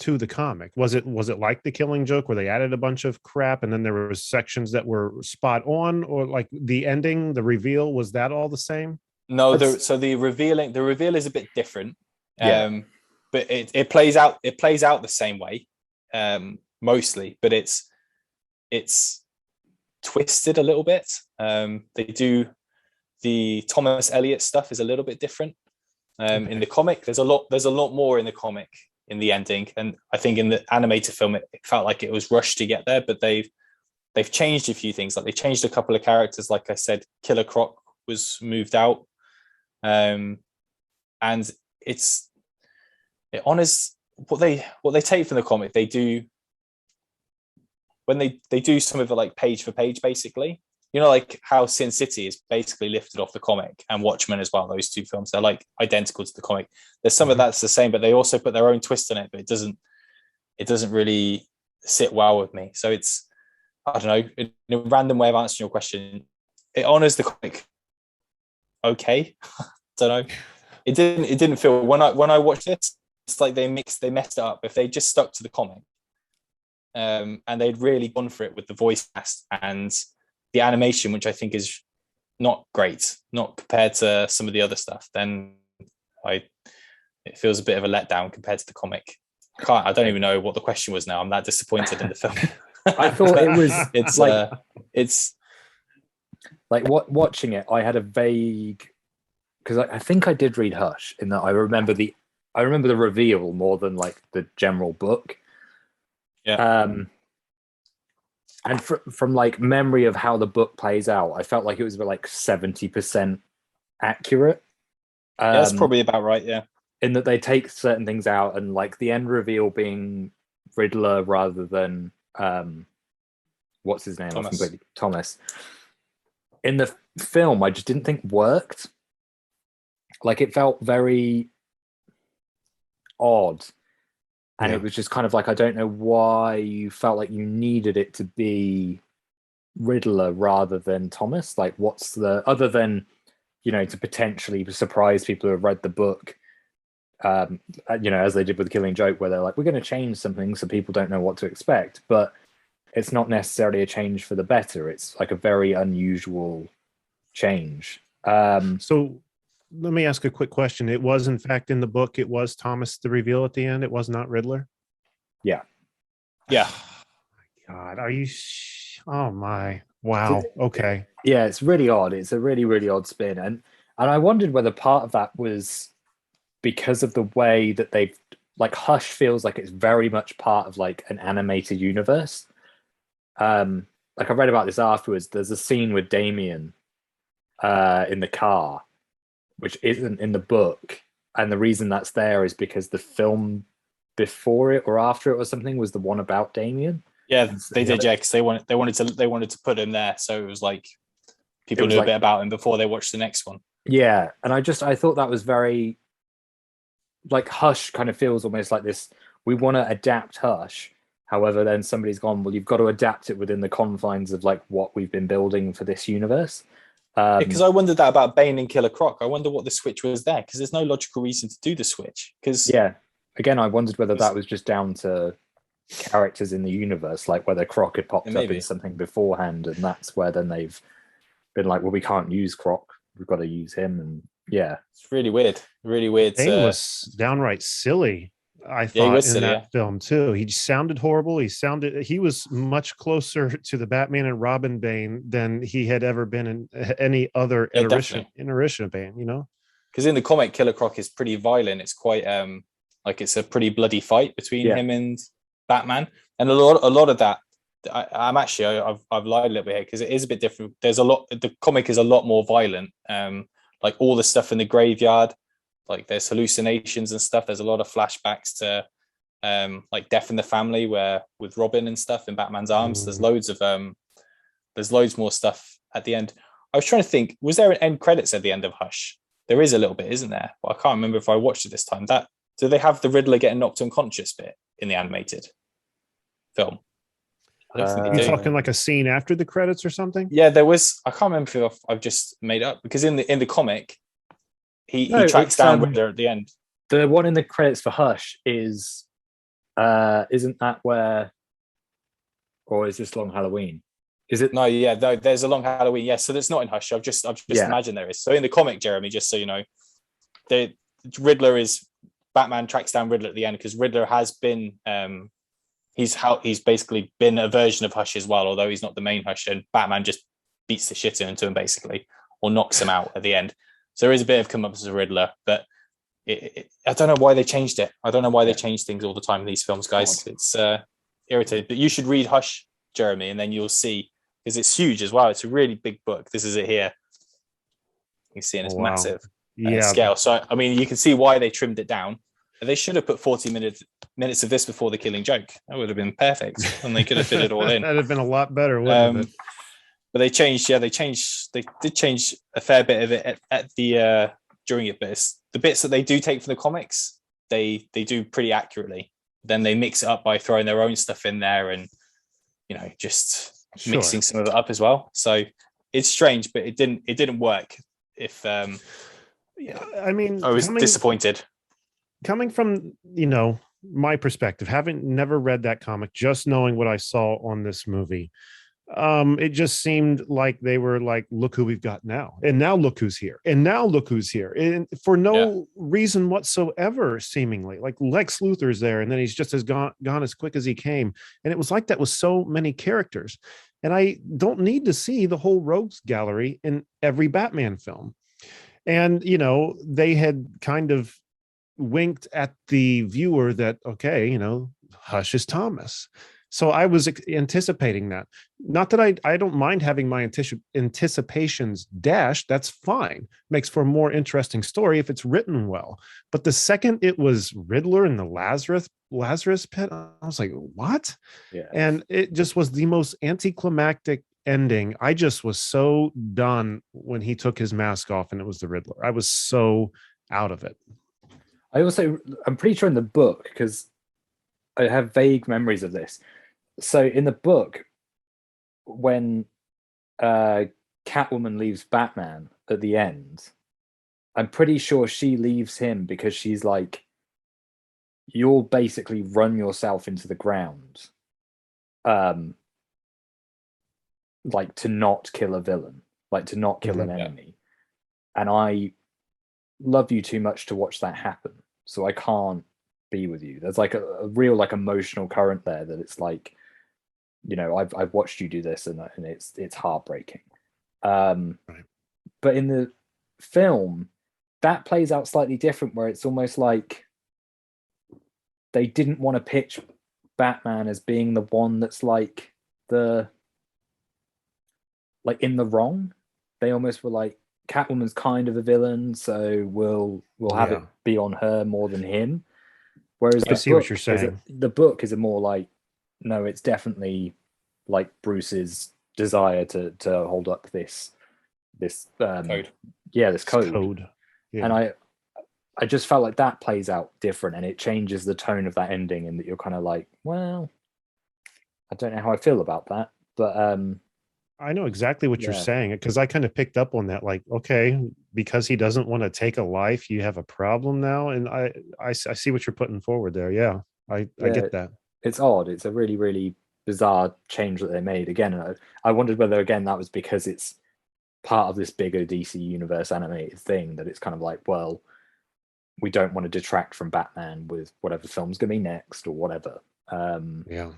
to the comic? Was it like The Killing Joke, where they added a bunch of crap and then there were sections that were spot on, or like the ending, the reveal, was that all the same? No, the reveal is a bit different. But it plays out the same way, mostly, but it's twisted a little bit. They do the Thomas Elliot stuff is a little bit different. In the comic, there's a lot more in the comic in the ending, and I think in the animated film it felt like it was rushed to get there, but they've changed a few things. Like they changed a couple of characters. Like I said, Killer Croc was moved out, and it honors what they take from the comic. They do when they do some of it like page for page, basically. You know, like how Sin City is basically lifted off the comic, and Watchmen as well. Those two films, they're like identical to the comic. There's some of that's the same, but they also put their own twist on it. But it doesn't really sit well with me. So it's, I don't know, in a random way of answering your question, it honors the comic. Okay, don't know. It didn't feel when I watched this, it's like they messed it up. If they just stuck to the comic, and they'd really gone for it with the voice cast and the animation, which I think is not great, not compared to some of the other stuff, then it feels a bit of a letdown compared to the comic. I don't even know what the question was now. I'm that disappointed in the film. I thought it was it's like watching it. I had a vague, because I think I did read Hush, in that I remember the reveal more than like the general book. Yeah. And from like memory of how the book plays out, I felt like it was about like 70% accurate. Yeah, that's probably about right. Yeah. In that they take certain things out, and like the end reveal being Riddler rather than what's his name? Thomas. In the film, I just didn't think worked. Like it felt very odd. And it was just kind of like, I don't know why you felt like you needed it to be Riddler rather than Thomas. Like, what's the, other than, to potentially surprise people who have read the book, as they did with The Killing Joke, where they're like, we're going to change something so people don't know what to expect. But it's not necessarily a change for the better. It's like a very unusual change. So let me ask a quick question. It was, in fact, in the book, it was Thomas the reveal at the end. It was not Riddler. Yeah. Yeah. God, are you? Oh my! Wow. Okay. Yeah, it's really odd. It's a really, really odd spin, and I wondered whether part of that was because of the way that they've, like, Hush feels like it's very much part of like an animated universe. Like I read about this afterwards. There's a scene with Damien in the car, which isn't in the book, and the reason that's there is because the film before it or after it or something was the one about Damien. Yeah, they did. Yeah, because they wanted to put him there, so it was like people knew a bit about him before they watched the next one. Yeah, and I thought that was very, like, Hush kind of feels almost like this. We want to adapt Hush, however, then somebody's gone, well, you've got to adapt it within the confines of like what we've been building for this universe. Because I wondered that about Bane and Killer Croc. I wonder what the switch was there, because there's no logical reason to do the switch. Because again, I wondered whether that was just down to characters in the universe, like whether Croc had popped up in something beforehand, and that's where then they've been like, well, we can't use Croc, we've got to use him. And it's really weird. Bane was downright silly, I thought, in that film too. He sounded horrible. He was much closer to the Batman and Robin Bane than he had ever been in any other iteration of Bane, because in the comic, Killer Croc is pretty violent. It's quite like it's a pretty bloody fight between him and Batman, and a lot of that. I've lied a little bit here, because it is a bit different. The comic is a lot more violent. Like all the stuff in the graveyard, like there's hallucinations and stuff. There's a lot of flashbacks to like Death in the Family, where with Robin and stuff in Batman's arms. There's loads more stuff at the end. I was trying to think, was there an end credits at the end of Hush? There is a little bit, isn't there? But I can't remember if I watched it this time. Do they have the Riddler getting knocked unconscious bit in the animated film? I don't think they do. You're talking like a scene after the credits or something? Yeah, there was. I can't remember if I've just made up, because in the comic, he tracks down Riddler at the end. The one in the credits for Hush is, isn't that where, or is this Long Halloween? Is it? No, there's a Long Halloween. Yeah, so that's not in Hush. I've just imagined there is. So in the comic, Jeremy, just so you know, the Riddler is, Batman tracks down Riddler at the end, because Riddler has been he's basically been a version of Hush as well, although he's not the main Hush, and Batman just beats the shit into him basically, or knocks him out at the end. So there is a bit of comeuppance of Riddler, but I don't know why they changed it. I don't know why they change things all the time in these films, guys. It's irritating. But you should read Hush, Jeremy, and then you'll see, because it's huge as well. It's a really big book. This is it here. You see, and it's massive scale. So I mean, you can see why they trimmed it down. They should have put 40 minutes of this before The Killing Joke. That would have been perfect, and they could have fit it all in. That'd have been a lot better, wouldn't it? But they changed. Yeah, they did change a fair bit of it at the during it. But it's the bits that they do take from the comics, they do pretty accurately. Then they mix it up by throwing their own stuff in there, and just mixing some of it up as well. So it's strange, but it didn't work. If I mean, I was disappointed. Coming from my perspective, having never read that comic, just knowing what I saw on this movie, It just seemed like they were like, look who we've got now, and now look who's here, and now look who's here, and for no reason whatsoever, seemingly. Like Lex Luthor's there, and then he's just as gone as quick as he came, and it was like that with so many characters. And I don't need to see the whole rogues gallery in every Batman film. And they had kind of winked at the viewer that, okay, Hush is Thomas. So I was anticipating that. Not that I don't mind having my anticipations dashed. That's fine. Makes for a more interesting story if it's written well. But the second it was Riddler in the Lazarus pit, I was like, what? Yeah. And it just was the most anticlimactic ending. I just was so done when he took his mask off and it was the Riddler. I was so out of it. I'm pretty sure in the book, because I have vague memories of this. So in the book, when Catwoman leaves Batman at the end, I'm pretty sure she leaves him because she's like, you'll basically run yourself into the ground, like to not kill a villain, like to not kill an enemy. And I love you too much to watch that happen. So I can't be with you. There's like a real like emotional current there that it's like, I've watched you do this and it's heartbreaking. Right. But in the film, that plays out slightly different, where it's almost like they didn't want to pitch Batman as being the one that's like in the wrong. They almost were like, Catwoman's kind of a villain, so we'll have it be on her more than him. Whereas I see what you're saying. The book is a more like, no, it's definitely like Bruce's desire to hold up this code. Yeah, this code. Yeah. And I just felt like that plays out different, and it changes the tone of that ending, and that you're kind of like, well, I don't know how I feel about that, but I know exactly what you're saying, because I kind of picked up on that. Like, okay, because he doesn't want to take a life, you have a problem now. And I see what you're putting forward there. Yeah, I get that. It's odd. It's a really, really bizarre change that they made. Again, I wondered whether, again, that was because it's part of this bigger DC Universe animated thing, that it's kind of like, well, we don't want to detract from Batman with whatever film's going to be next or whatever. Yeah.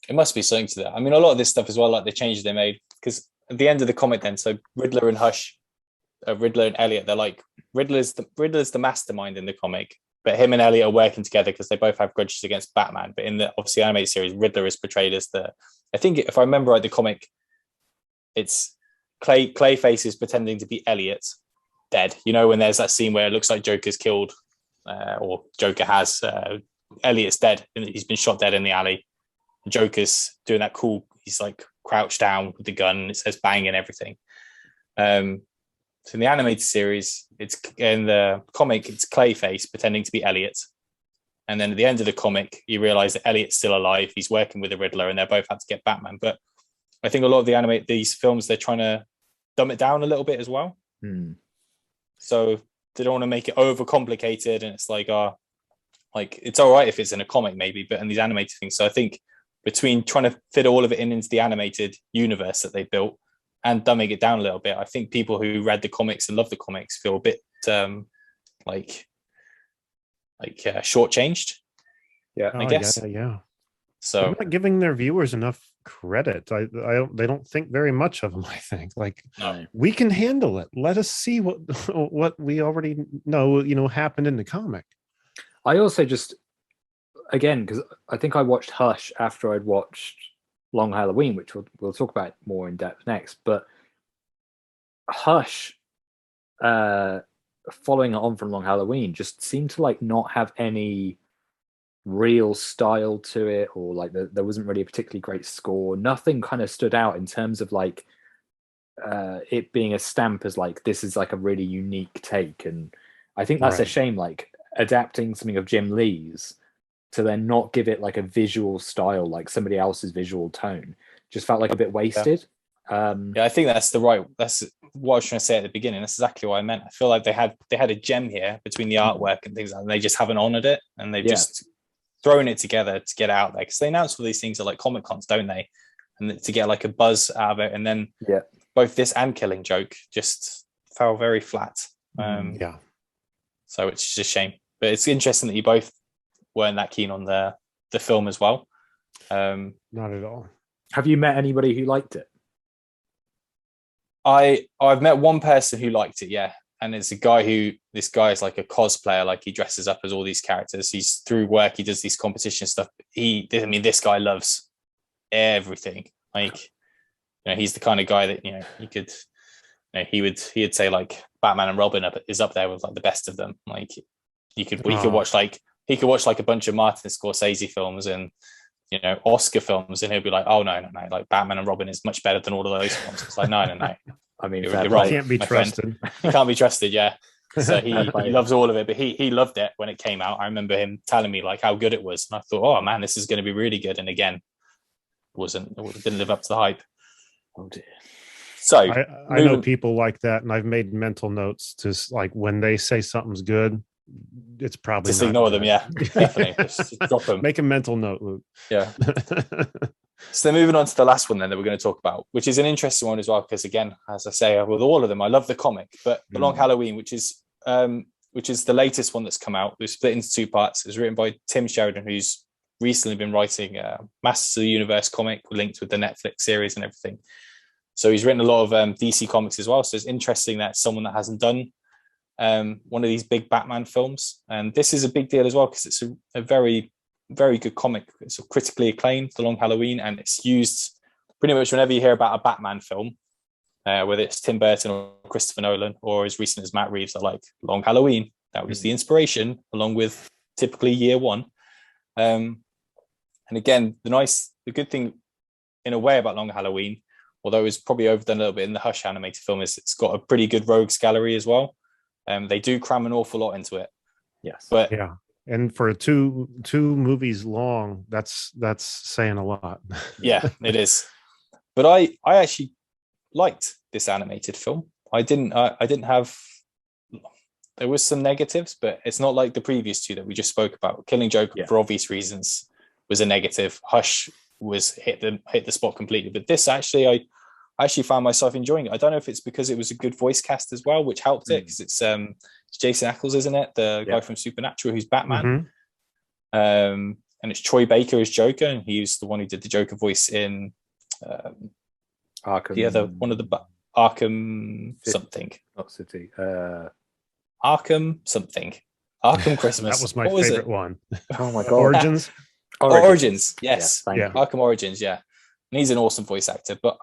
It must be something to that. I mean, a lot of this stuff as well, like the changes they made, because at the end of the comic, then, so Riddler and Hush, Riddler and Elliot, they're like, Riddler's the mastermind in the comic, but him and Elliot are working together because they both have grudges against Batman. But in the obviously animated series, Riddler is portrayed as I think if I remember right, the comic, it's Clayface is pretending to be Elliot dead. When there's that scene where it looks like Joker's killed, or Joker has, Elliot's dead and he's been shot dead in the alley. Joker's doing that cool, he's like crouched down with the gun and it says bang and everything. So in the animated series, it's in the comic, it's Clayface pretending to be Elliot. And then at the end of the comic, you realize that Elliot's still alive. He's working with the Riddler and they're both out to get Batman. But I think a lot of these films, they're trying to dumb it down a little bit as well. So they don't want to make it overcomplicated. And it's like, it's all right if it's in a comic maybe, but in these animated things. So I think between trying to fit all of it into the animated universe that they built and dumbing it down a little bit, I think people who read the comics and love the comics feel a bit shortchanged. Yeah, I guess. Yeah. So they're not giving their viewers enough credit. They don't think very much of them. I think we can handle it. Let us see what we already know happened in the comic. I also just, again, because I think I watched Hush after I'd watched Long Halloween, which we'll talk about more in depth next. But Hush, following on from Long Halloween, just seemed to not have any real style to it, or there wasn't really a particularly great score. Nothing kind of stood out in terms of it being a stamp as this is a really unique take. And I think that's a shame, adapting something of Jim Lee's to then not give it a visual style like somebody else's visual tone just felt a bit wasted. I think that's what I was trying to say at the beginning. That's exactly what I meant. I feel like they had a gem here between the artwork and things, and they just haven't honored it, and they've just thrown it together to get out there, because they announce all these things at Comic Cons, don't they? and to get like a buzz out of it, and then both this and Killing Joke just fell very flat. So it's just a shame, but it's interesting that you both weren't that keen on the film as well. Not at all. Have you met anybody who liked it? I've met one person who liked it, yeah. And it's this guy is like a cosplayer, like he dresses up as all these characters. He's through work, he does these competition stuff. This guy loves everything. Like, you know, he's the kind of guy that, you know, you could, you know, he'd say like Batman and Robin is up there with like the best of them. Like he could watch like a bunch of Martin Scorsese films and, you know, Oscar films, and he'll be like, oh no, like Batman and Robin is much better than all of those films. It's like, no. I mean, you're right. Can't be trusted. You can't be trusted, yeah. So he loves all of it, but he loved it when it came out. I remember him telling me like how good it was, and I thought, oh man, this is going to be really good. And again, it didn't live up to the hype. Oh dear. So I know people like that, and I've made mental notes to like when they say something's good, it's probably just not ignore good. them, yeah. Definitely, just drop them. Make a mental note, Luke. Yeah. So moving on to the last one then that we're going to talk about, which is an interesting one as well, because again, as I say, with all of them, I love the comic, but The Long Halloween, which is the latest one that's come out, was split into two parts. It was written by Tim Sheridan, who's recently been writing Masters of the Universe comic linked with the Netflix series and everything. So he's written a lot of DC comics as well. So it's interesting that someone that hasn't done one of these big Batman films, and this is a big deal as well because it's a very, very good comic. It's critically acclaimed, The Long Halloween, and it's used pretty much whenever you hear about a Batman film, whether it's Tim Burton or Christopher Nolan, or as recent as Matt Reeves, are like Long Halloween. That was the inspiration, along with typically year one. And again, the good thing in a way about Long Halloween, although it's probably overdone a little bit in the Hush animated film, is it's got a pretty good rogues gallery as well. They do cram an awful lot into it. Yes. But yeah. And for two movies long, that's saying a lot. Yeah, it is. But I actually liked this animated film. I didn't have. There was some negatives, but it's not like the previous two that we just spoke about. Killing Joke, for obvious reasons, was a negative. Hush was hit the spot completely. But this actually, I actually found myself enjoying it. I don't know if it's because it was a good voice cast as well, which helped it, because it's Jason Ackles, isn't it? The guy from Supernatural who's Batman. And it's Troy Baker as Joker, and he was the one who did the Joker voice in Arkham. The other one of the Arkham something. Not City. Arkham something. Arkham Christmas. That was my favorite one. Oh my god. Origins. Origins. Yes. Yeah, Arkham Origins. Yeah. And he's an awesome voice actor, but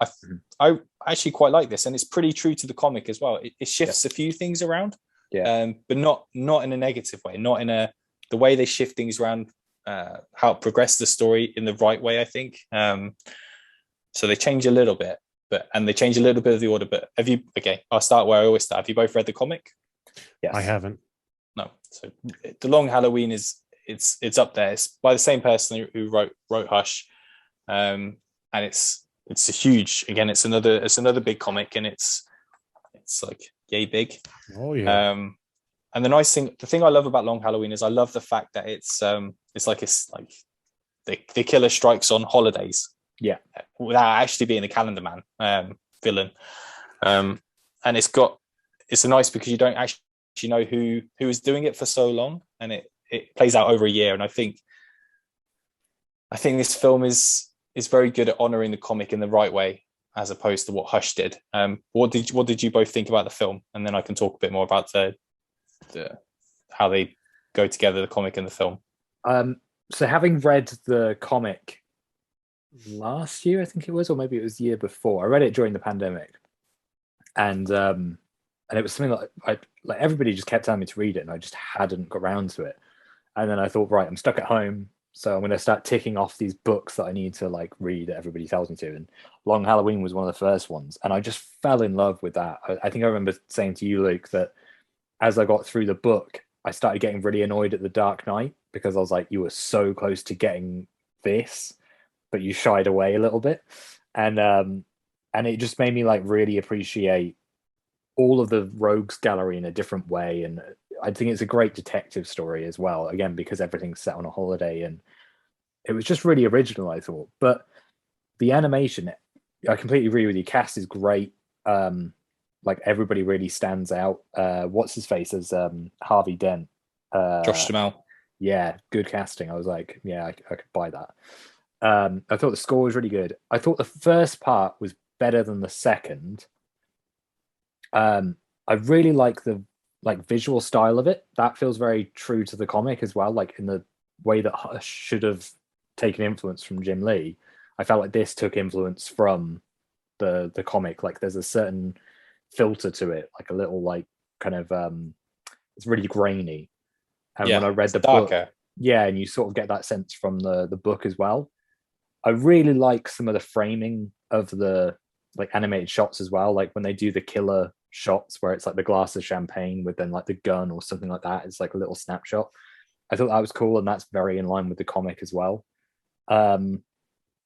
I actually quite like this, and it's pretty true to the comic as well. It shifts a few things around, but not in a negative way, not in the way they shift things around, how it progressed the story in the right way, I think. So they change a little bit, and they change a little bit of the order. But I'll start where I always start. Have you both read the comic? Yes. I haven't. No. So The Long Halloween it's up there. It's by the same person who wrote Hush. And it's a huge, again, it's another big comic, and it's like yay big. Oh yeah. And the thing I love about Long Halloween is I love the fact that it's like the killer strikes on holidays. Yeah. Without actually being the Calendar Man villain. And it's nice because you don't actually know who is doing it for so long, and it plays out over a year. And I think this film is very good at honoring the comic in the right way, as opposed to what Hush did. What did you both think about the film? And then I can talk a bit more about the how they go together, the comic and the film. So having read the comic last year, I think it was, or maybe it was the year before, I read it during the pandemic, and it was something that like everybody just kept telling me to read it, and I just hadn't got around to it. And then I thought, right, I'm stuck at home, so I'm going to start ticking off these books that I need to like read that everybody tells me to. And Long Halloween was one of the first ones, and I just fell in love with that. I think I remember saying to you, Luke, that as I got through the book, I started getting really annoyed at The Dark Knight, because I was like, you were so close to getting this, but you shied away a little bit. And it just made me like really appreciate all of the rogues gallery in a different way. And I think it's a great detective story as well, again, because everything's set on a holiday, and it was just really original, I thought. But the animation, I completely agree with you. Cast is great. Like everybody really stands out. What's his face as Harvey Dent? Josh Duhamel. Yeah, good casting. I was like, yeah, I could buy that. I thought the score was really good. I thought the first part was better than the second. I really like the visual style of it. That feels very true to the comic as well, like in the way that Hush should have taken influence from Jim Lee. I felt like this took influence from the comic. Like there's a certain filter to it, like a little like kind of it's really grainy. And when I read the book, yeah, and you sort of get that sense from the book as well. I really like some of the framing of the like animated shots as well, like when they do the killer shots where it's like the glass of champagne with then like the gun or something like that. It's like a little snapshot. I thought that was cool, and that's very in line with the comic as well.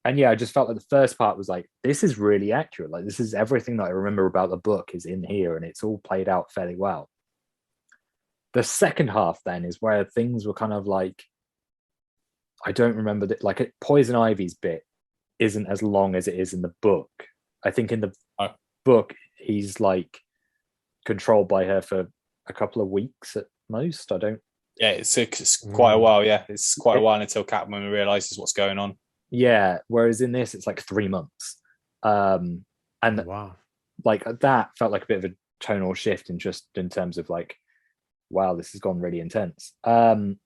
And yeah, I just felt like the first part was like, this is really accurate. Like this is everything that I remember about the book is in here, and it's all played out fairly well. The second half then is where things were kind of like, I don't remember that, like Poison Ivy's bit isn't as long as it is in the book. I think in the book, he's like controlled by her for a couple of weeks at most. Yeah, it's quite a while. Yeah, it's quite a while until Catwoman realizes what's going on. Yeah, whereas in this, it's like 3 months. And wow, like that felt like a bit of a tonal shift in terms of like, wow, this has gone really intense. And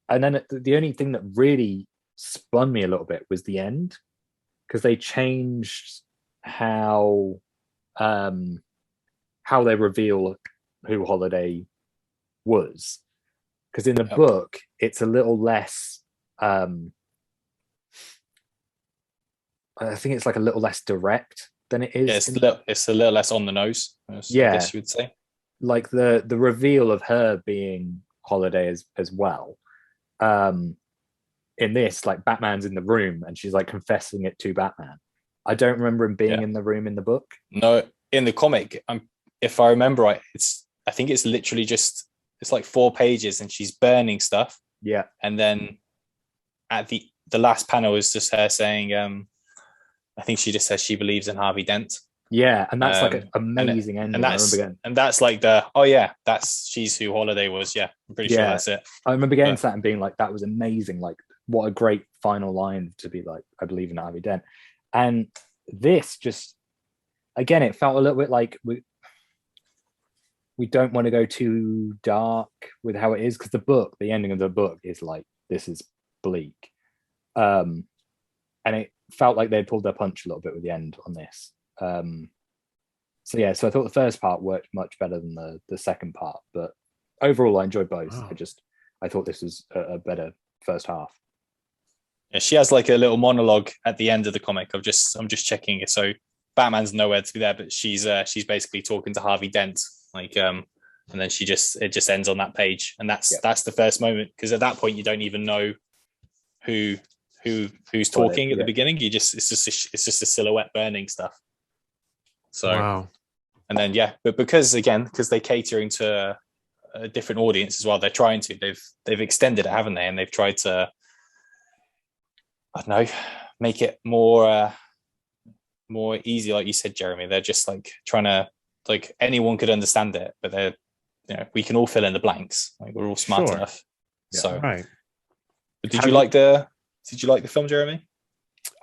then the only thing that really spun me a little bit was the end, because they changed how they reveal who Holiday was. Because in the book, it's a little less. I think it's like a little less direct than it is. Yeah, it's a little less on the nose. I guess you would say. Like the reveal of her being Holiday as well. In this, like Batman's in the room and she's like confessing it to Batman. I don't remember him being in the room in the book. No, in the comic, if I remember right, I think it's literally just, it's like 4 pages and she's burning stuff. Yeah. And then at the last panel is just her saying, I think she just says she believes in Harvey Dent. Yeah, and that's like an amazing ending. And that's like she's who Holiday was. Yeah, I'm pretty sure that's it. I remember getting to that and being like, that was amazing. Like, what a great final line to be like, I believe in Harvey Dent. And this just, again, it felt a little bit like we don't want to go too dark with how it is, because the ending of the book is like, this is bleak. And it felt like they pulled their punch a little bit with the end on this. So I thought the first part worked much better than the second part, but overall I enjoyed both. Wow. I thought this was a better first half. Yeah, she has like a little monologue at the end of the comic. I'm just checking it. So Batman's nowhere to be there, but she's basically talking to Harvey Dent, like and then it just ends on that page, and that's the first moment, because at that point you don't even know who's talking at the beginning. It's just a silhouette burning stuff. So, wow. And then but because they're catering to a different audience as well, they're trying to they've extended it, haven't they? And they've tried to, I don't know, make it more easy, like you said, Jeremy. They're just like trying to, like, anyone could understand it, but they're, we can all fill in the blanks. Like, we're all smart enough. Yeah, so right. But did you like the film, Jeremy?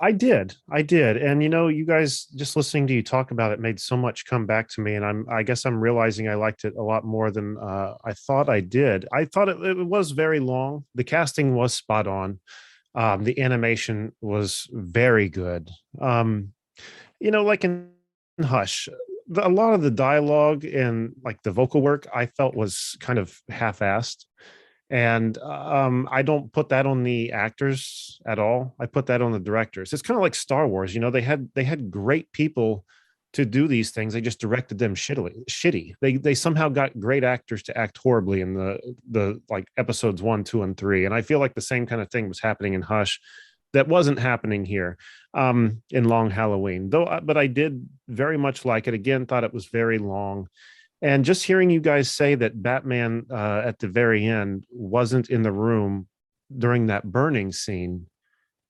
I did. And you guys, just listening to you talk about it made so much come back to me. And I guess I'm realizing I liked it a lot more than I thought I did. I thought it was very long. The casting was spot on. The animation was very good. Like in Hush, a lot of the dialogue and like the vocal work I felt was kind of half-assed. And I don't put that on the actors at all. I put that on the directors. It's kind of like Star Wars. They had great people to do these things. They just directed them shitty. They somehow got great actors to act horribly in the like episodes 1, 2, and 3. And I feel like the same kind of thing was happening in Hush. That wasn't happening here in Long Halloween, but I did very much like it. Again, thought it was very long. And just hearing you guys say that Batman at the very end wasn't in the room during that burning scene,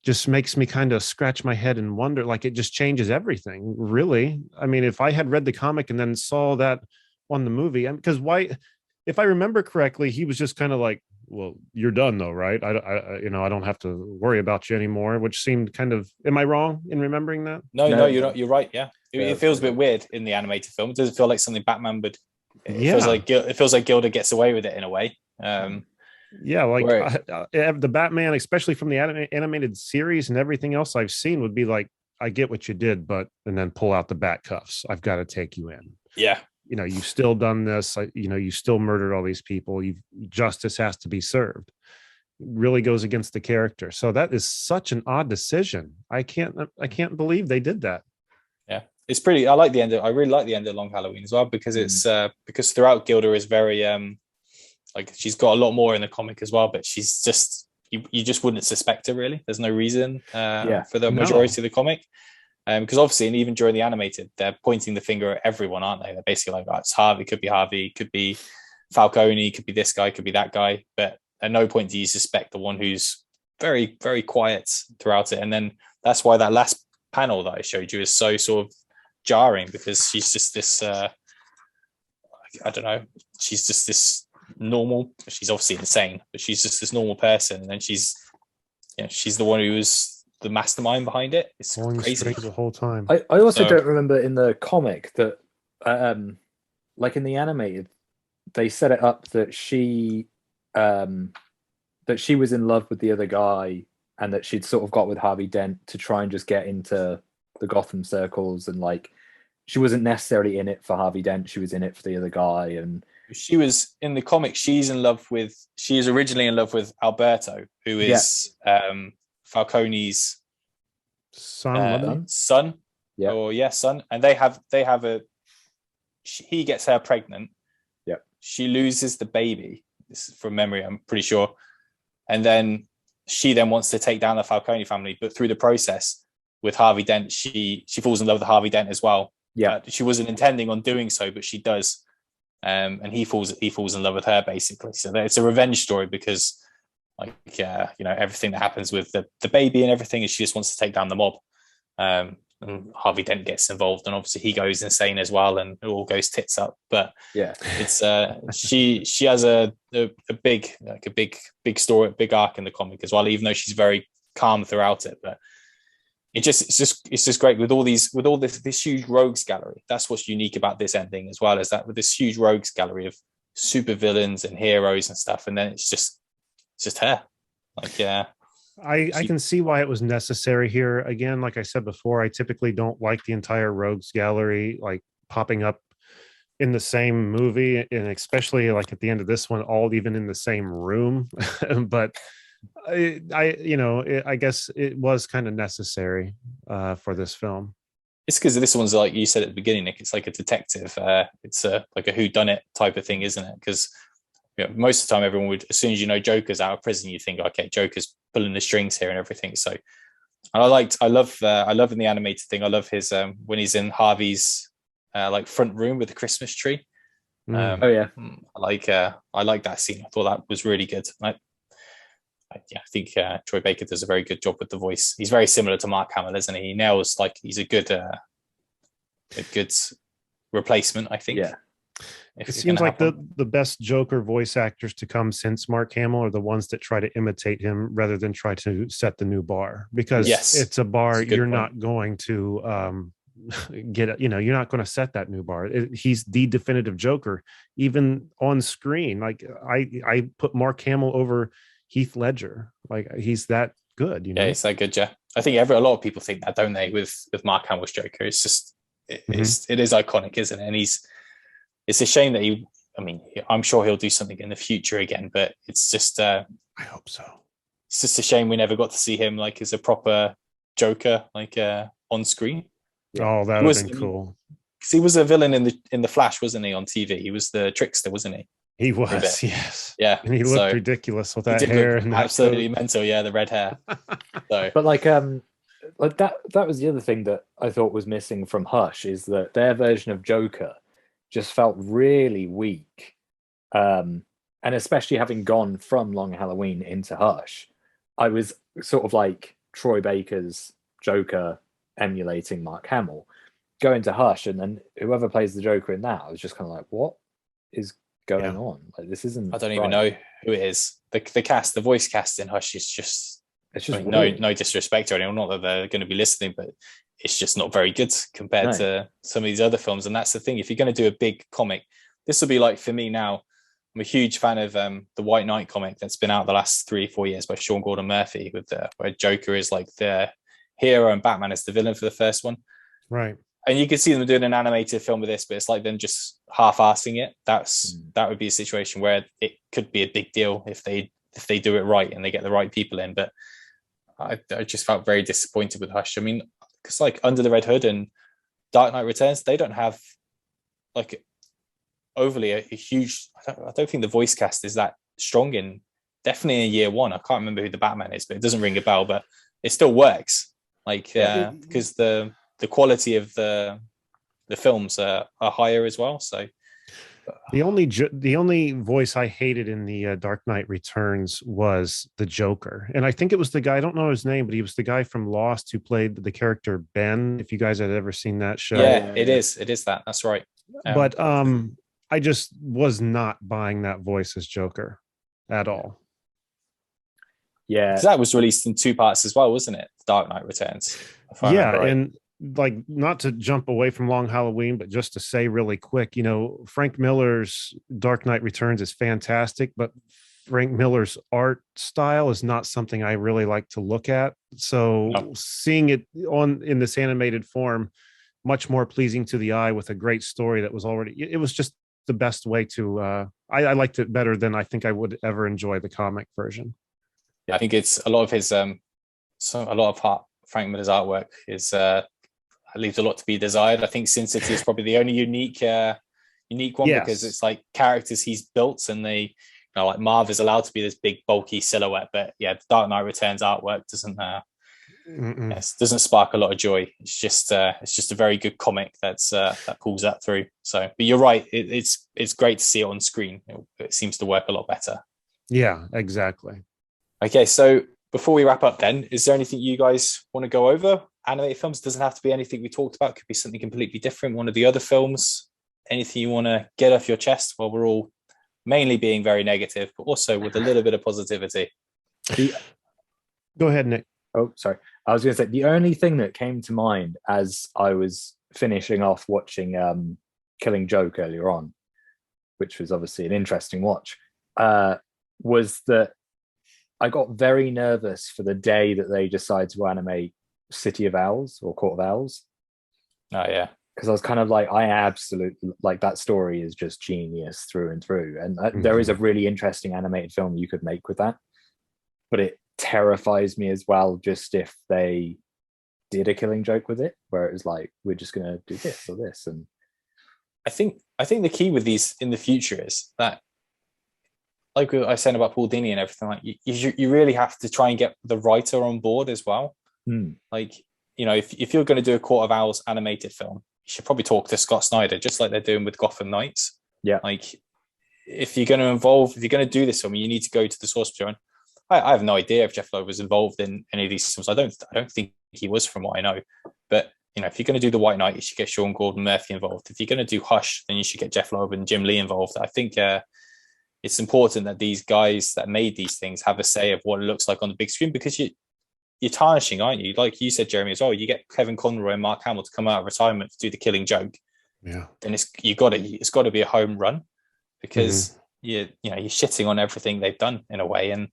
just makes me kind of scratch my head and wonder, like it just changes everything, really. I mean, if I had read the comic and then saw that on the movie, because why, if I remember correctly, he was just kind of like, well, you're done though, right? I don't have to worry about you anymore, which seemed kind of, am I wrong in remembering that? No, you're not. You're right. Yeah, it feels a bit weird in the animated film. It doesn't feel like something Batman would. It feels like Gilda gets away with it in a way. Yeah, like the Batman, especially from the animated series and everything else I've seen, would be like, I get what you did, but and then pull out the bat cuffs. I've got to take you in. Yeah. You've still done this. You still murdered all these people. Justice has to be served. It really goes against the character. So that is such an odd decision. I can't believe they did that. Yeah, it's pretty. I like the end. I really like the end of Long Halloween as well, because it's because throughout Gilda is very like she's got a lot more in the comic as well, but she's just you just wouldn't suspect her really. There's no reason for the majority of the comic. Because obviously, and even during the animated, they're pointing the finger at everyone, aren't they? They're basically like, oh, it's Harvey, could be Falcone, could be this guy, could be that guy. But at no point do you suspect the one who's very, very quiet throughout it. And then that's why that last panel that I showed you is so sort of jarring, because she's just this, I don't know, she's just this normal, she's obviously insane, but she's just this normal person. And then she's the one who was the mastermind behind it. It's crazy the whole time. I also don't remember in the comic that like in the animated, they set it up that she was in love with the other guy, and that she'd sort of got with Harvey Dent to try and just get into the Gotham circles, and like she wasn't necessarily in it for Harvey Dent, she was in it for the other guy. And she was in the comic, she is originally in love with Alberto, who is Falcone's son, son. And he gets her pregnant. She loses the baby. This is from memory, I'm pretty sure. And then she wants to take down the Falcone family, but through the process with Harvey Dent, she falls in love with Harvey Dent as well. She wasn't intending on doing so, but she does. And he falls in love with her, basically. So it's a revenge story, because everything that happens with the baby and everything is she just wants to take down the mob. And Harvey Dent gets involved, and obviously he goes insane as well, and it all goes tits up. But it's she has a big story, a big arc in the comic as well, even though she's very calm throughout it. But it's just great with all this huge rogues gallery. That's what's unique about this ending as well, is that with this huge rogues gallery of super villains and heroes and stuff, and then it's just her. I can see why it was necessary here. Again, like I said before, I typically don't like the entire rogues gallery like popping up in the same movie, and especially like at the end of this one, all even in the same room. But I guess it was kind of necessary for this film. It's because this one's, like you said at the beginning, Nick, it's like a detective. It's like a whodunit type of thing, isn't it? Because most of the time, everyone would, as soon as Joker's out of prison, you think, okay, Joker's pulling the strings here and everything. So, and I love in the animated thing, I love his when he's in Harvey's like front room with the Christmas tree. I like that scene. I thought that was really good. I think Troy Baker does a very good job with the voice. He's very similar to Mark Hamill, isn't he? He nails, like, he's a good replacement, I think. Yeah. It seems like the best Joker voice actors to come since Mark Hamill are the ones that try to imitate him rather than try to set the new bar, because it's a bar you're not going to get. You're not going to set that new bar. He's the definitive Joker, even on screen. Like I put Mark Hamill over Heath Ledger. Like he's that good. Yeah, he's that good. Yeah, I think a lot of people think that, don't they? With Mark Hamill's Joker, it's just it is iconic, isn't it? And it's a shame that I'm sure he'll do something in the future again, but it's just I hope so. It's just a shame we never got to see him like as a proper Joker, like on screen. Oh, that would have been cool. Because he was a villain in the Flash, wasn't he? On TV, he was the trickster, wasn't he? He was, yes. Yeah, and he looked ridiculous with that hair. And absolutely mental. Yeah, the red hair. So, but like that was the other thing that I thought was missing from Hush, is that their version of Joker just felt really weak, and especially having gone from Long Halloween into Hush, I was sort of like Troy Baker's Joker emulating Mark Hamill, go into Hush, and then whoever plays the Joker in that, I was just kind of like, what is going on? Like, this isn't. I don't even know who it is. The cast, the voice cast in Hush is just. It's just no disrespect to anyone. Not that they're going to be listening, but it's just not very good compared to some of these other films. And that's the thing. If you're going to do a big comic, this will be like, for me now, I'm a huge fan of the White Knight comic that's been out the last 3 or 4 years by Sean Gordon Murphy, with where Joker is like the hero and Batman is the villain for the first one. Right. And you could see them doing an animated film with this, but it's like them just half-assing it. That would be a situation where it could be a big deal if they do it right and they get the right people in. But I just felt very disappointed with Hush. I mean, because like Under the Red Hood and Dark Knight Returns, they don't have like overly a huge. I don't think the voice cast is that strong in. Definitely in year one. I can't remember who the Batman is, but it doesn't ring a bell. But it still works. Like because the quality of the films are higher as well. So the only voice I hated in the Dark Knight Returns was the Joker, and I think it was the guy, I don't know his name, but he was the guy from Lost who played the character Ben. If you guys had ever seen that show, it is that's right. But I just was not buying that voice as Joker at all. Yeah, that was released in 2 parts as well, wasn't it? Dark Knight Returns. Yeah, right. And like, not to jump away from Long Halloween, but just to say really quick, Frank Miller's Dark Knight Returns is fantastic, but Frank Miller's art style is not something I really like to look at. So seeing it in this animated form, much more pleasing to the eye with a great story that was already, it was just the best way to, I liked it better than I think I would ever enjoy the comic version. Yeah, I think it's a lot of his, Frank Miller's artwork is, leaves a lot to be desired. I think Sin City is probably the only unique one, because it's like characters he's built, and they, like Marv is allowed to be this big bulky silhouette, but the Dark Knight Returns artwork doesn't spark a lot of joy. It's just a very good comic that pulls that through. So, but you're right, it's great to see it on screen. It seems to work a lot better. Yeah, exactly. Okay, so before we wrap up then, is there anything you guys want to go over? Animated films, doesn't have to be anything we talked about, could be something completely different, one of the other films. Anything you want to get off your chest while we're all mainly being very negative, but also with a little bit of positivity? Go ahead, Nick. Oh, sorry. I was going to say, the only thing that came to mind as I was finishing off watching Killing Joke earlier on, which was obviously an interesting watch, was that I got very nervous for the day that they decide to animate City of Owls or Court of Owls. Oh, yeah. Because I was kind of like, I absolutely, like, that story is just genius through and through. And there is a really interesting animated film you could make with that. But it terrifies me as well, just if they did a Killing Joke with it, where it was like, we're just going to do this or this. And I think the key with these in the future is that, like I was saying about Paul Dini and everything, like you really have to try and get the writer on board as well. Like, if you're going to do a Court of Owls animated film, you should probably talk to Scott Snyder, just like they're doing with Gotham Knights. Yeah. Like, if you're going to do this film, you need to go to the source material. I have no idea if Jeff Loeb was involved in any of these films. I don't think he was, from what I know. But if you're going to do the White Knight, you should get Sean Gordon Murphy involved. If you're going to do Hush, then you should get Jeff Loeb and Jim Lee involved. I think it's important that these guys that made these things have a say of what it looks like on the big screen, because you're tarnishing, aren't you? Like you said, Jeremy, as well. You get Kevin Conroy and Mark Hamill to come out of retirement to do the Killing Joke. Yeah. Then it's got to be a home run, because you're shitting on everything they've done in a way. And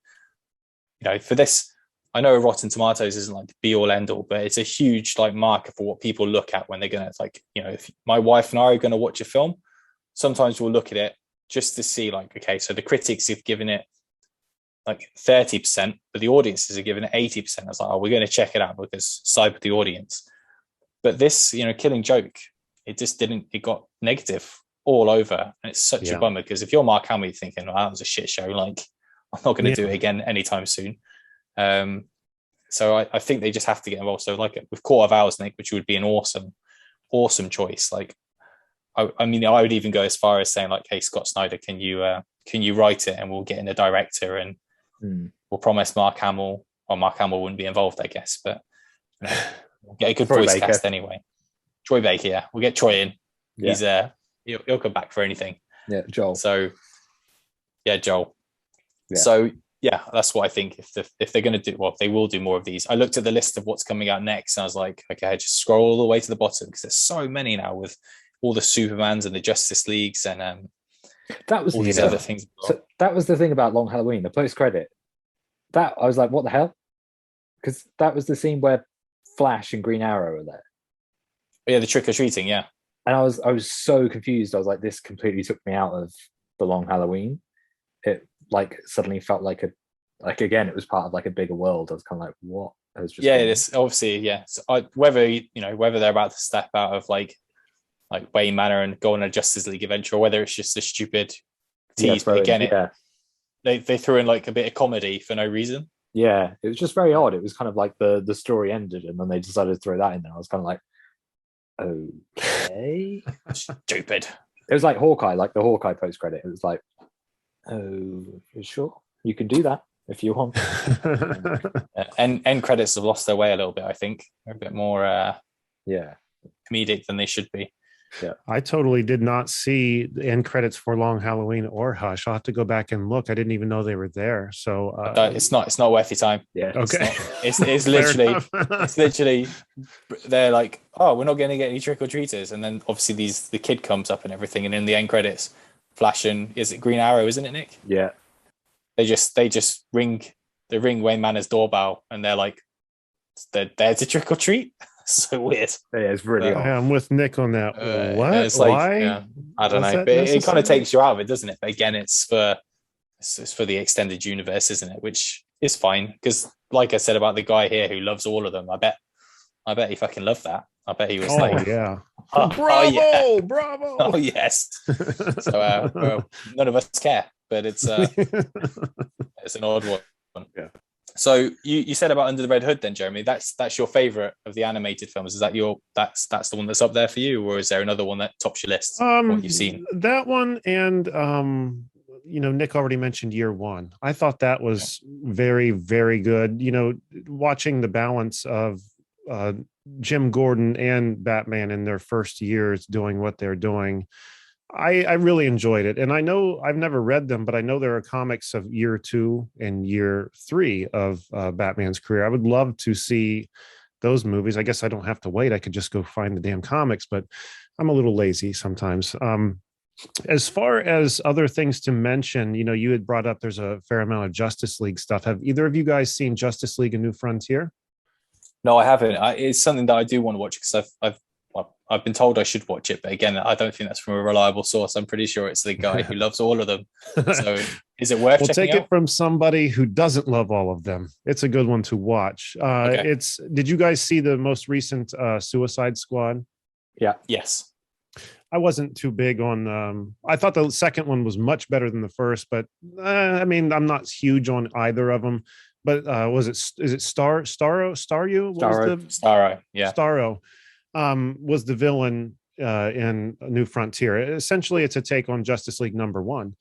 for this, I know Rotten Tomatoes isn't like the be all end all, but it's a huge like marker for what people look at when they're gonna, like, if my wife and I are gonna watch a film, sometimes we'll look at it just to see, like, okay, so the critics have given it like 30%, but the audiences are giving it 80%. I was like, we're going to check it out because side with the audience. But this, Killing Joke, it got negative all over. And it's such a bummer, because if you're Mark Hamill, you're thinking, that was a shit show. Like, I'm not going to do it again anytime soon. So I think they just have to get involved. So like with Court of Owls, Nick, which would be an awesome choice. Like, I mean, I would even go as far as saying, like, hey, Scott Snyder, can you write it, and we'll get in a director, and we'll promise Mark Hamill well, Mark Hamill wouldn't be involved, I guess, but you know, we'll get a good Troy voice Baker. cast anyway. Troy Baker, yeah, we'll get Troy in. Yeah. He's he'll come back for anything. Yeah, Joel. So yeah, Joel. Yeah. So yeah, that's what I think. If they're going to do, well, they will do more of these. I looked at the list of what's coming out next, and I was like, okay, just scroll all the way to the bottom because there's so many now with all the Supermans and the Justice Leagues and that was all these other things. So that was the thing about Long Halloween, the post credit. That I was like, what the hell? Because that was the scene where Flash and Green Arrow were there. Yeah, the trick or treating, yeah. And I was so confused. I was like, this completely took me out of the Long Halloween. It like suddenly felt like again, it was part of like a bigger world. I was kind of like, what? I was just it's obviously, yeah. So whether they're about to step out of like Wayne Manor and go on a Justice League adventure, or whether it's just a stupid tease. But again, they threw in like a bit of comedy for no reason. Yeah, it was just very odd. It was kind of like the story ended, and then they decided to throw that in there. I was kind of like, okay, stupid. It was like Hawkeye, like the Hawkeye post credit. It was like, oh, sure, you can do that if you want. End credits have lost their way a little bit. I think they're a bit more comedic than they should be. Yeah, I totally did not see the end credits for Long Halloween or Hush. I'll have to go back and look. I didn't even know they were there. So it's not worth your time. Yeah. Okay. It's literally they're like, oh, we're not going to get any trick or treaters, and then obviously the kid comes up and everything, and in the end credits, Flash and is it Green Arrow, isn't it, Nick? Yeah. They just ring Wayne Manor's doorbell, and they're like, they're there to trick or treat. So weird. Yeah, it's really odd. I'm with Nick on that. What? It's like, why? Yeah, I don't know. But it kind of takes you out of it, doesn't it? But again, it's for the extended universe, isn't it? Which is fine because, like I said about the guy here who loves all of them, I bet he fucking loved that. I bet he was yeah. Bravo! Oh yes. So well, none of us care, but it's an odd one. Yeah. So you said about Under the Red Hood then, Jeremy. That's your favorite of the animated films. Is that that's the one that's up there for you, or is there another one that tops your list? What you've seen? That one and Nick already mentioned Year One. I thought that was very, very good. Watching the balance of Jim Gordon and Batman in their first years doing what they're doing. I really enjoyed it. And I know I've never read them, but I know there are comics of Year 2 and Year 3 of Batman's career. I would love to see those movies. I guess I don't have to wait. I could just go find the damn comics, but I'm a little lazy sometimes. As far as other things to mention, you had brought up there's a fair amount of Justice League stuff. Have either of you guys seen Justice League: A New Frontier? No, I haven't. It's something that I do want to watch because I've been told I should watch it, but again, I don't think that's from a reliable source. I'm pretty sure it's the guy who loves all of them. So, is it worth? We'll checking take out? it from somebody who doesn't love all of them. It's a good one to watch. Okay. Did you guys see the most recent Suicide Squad? Yeah. Yes. I wasn't too big on. I thought the second one was much better than the first, but I'm not huge on either of them. But is it Starro? Starro, yeah. Starro was the villain in New Frontier. Essentially, it's a take on Justice League #1.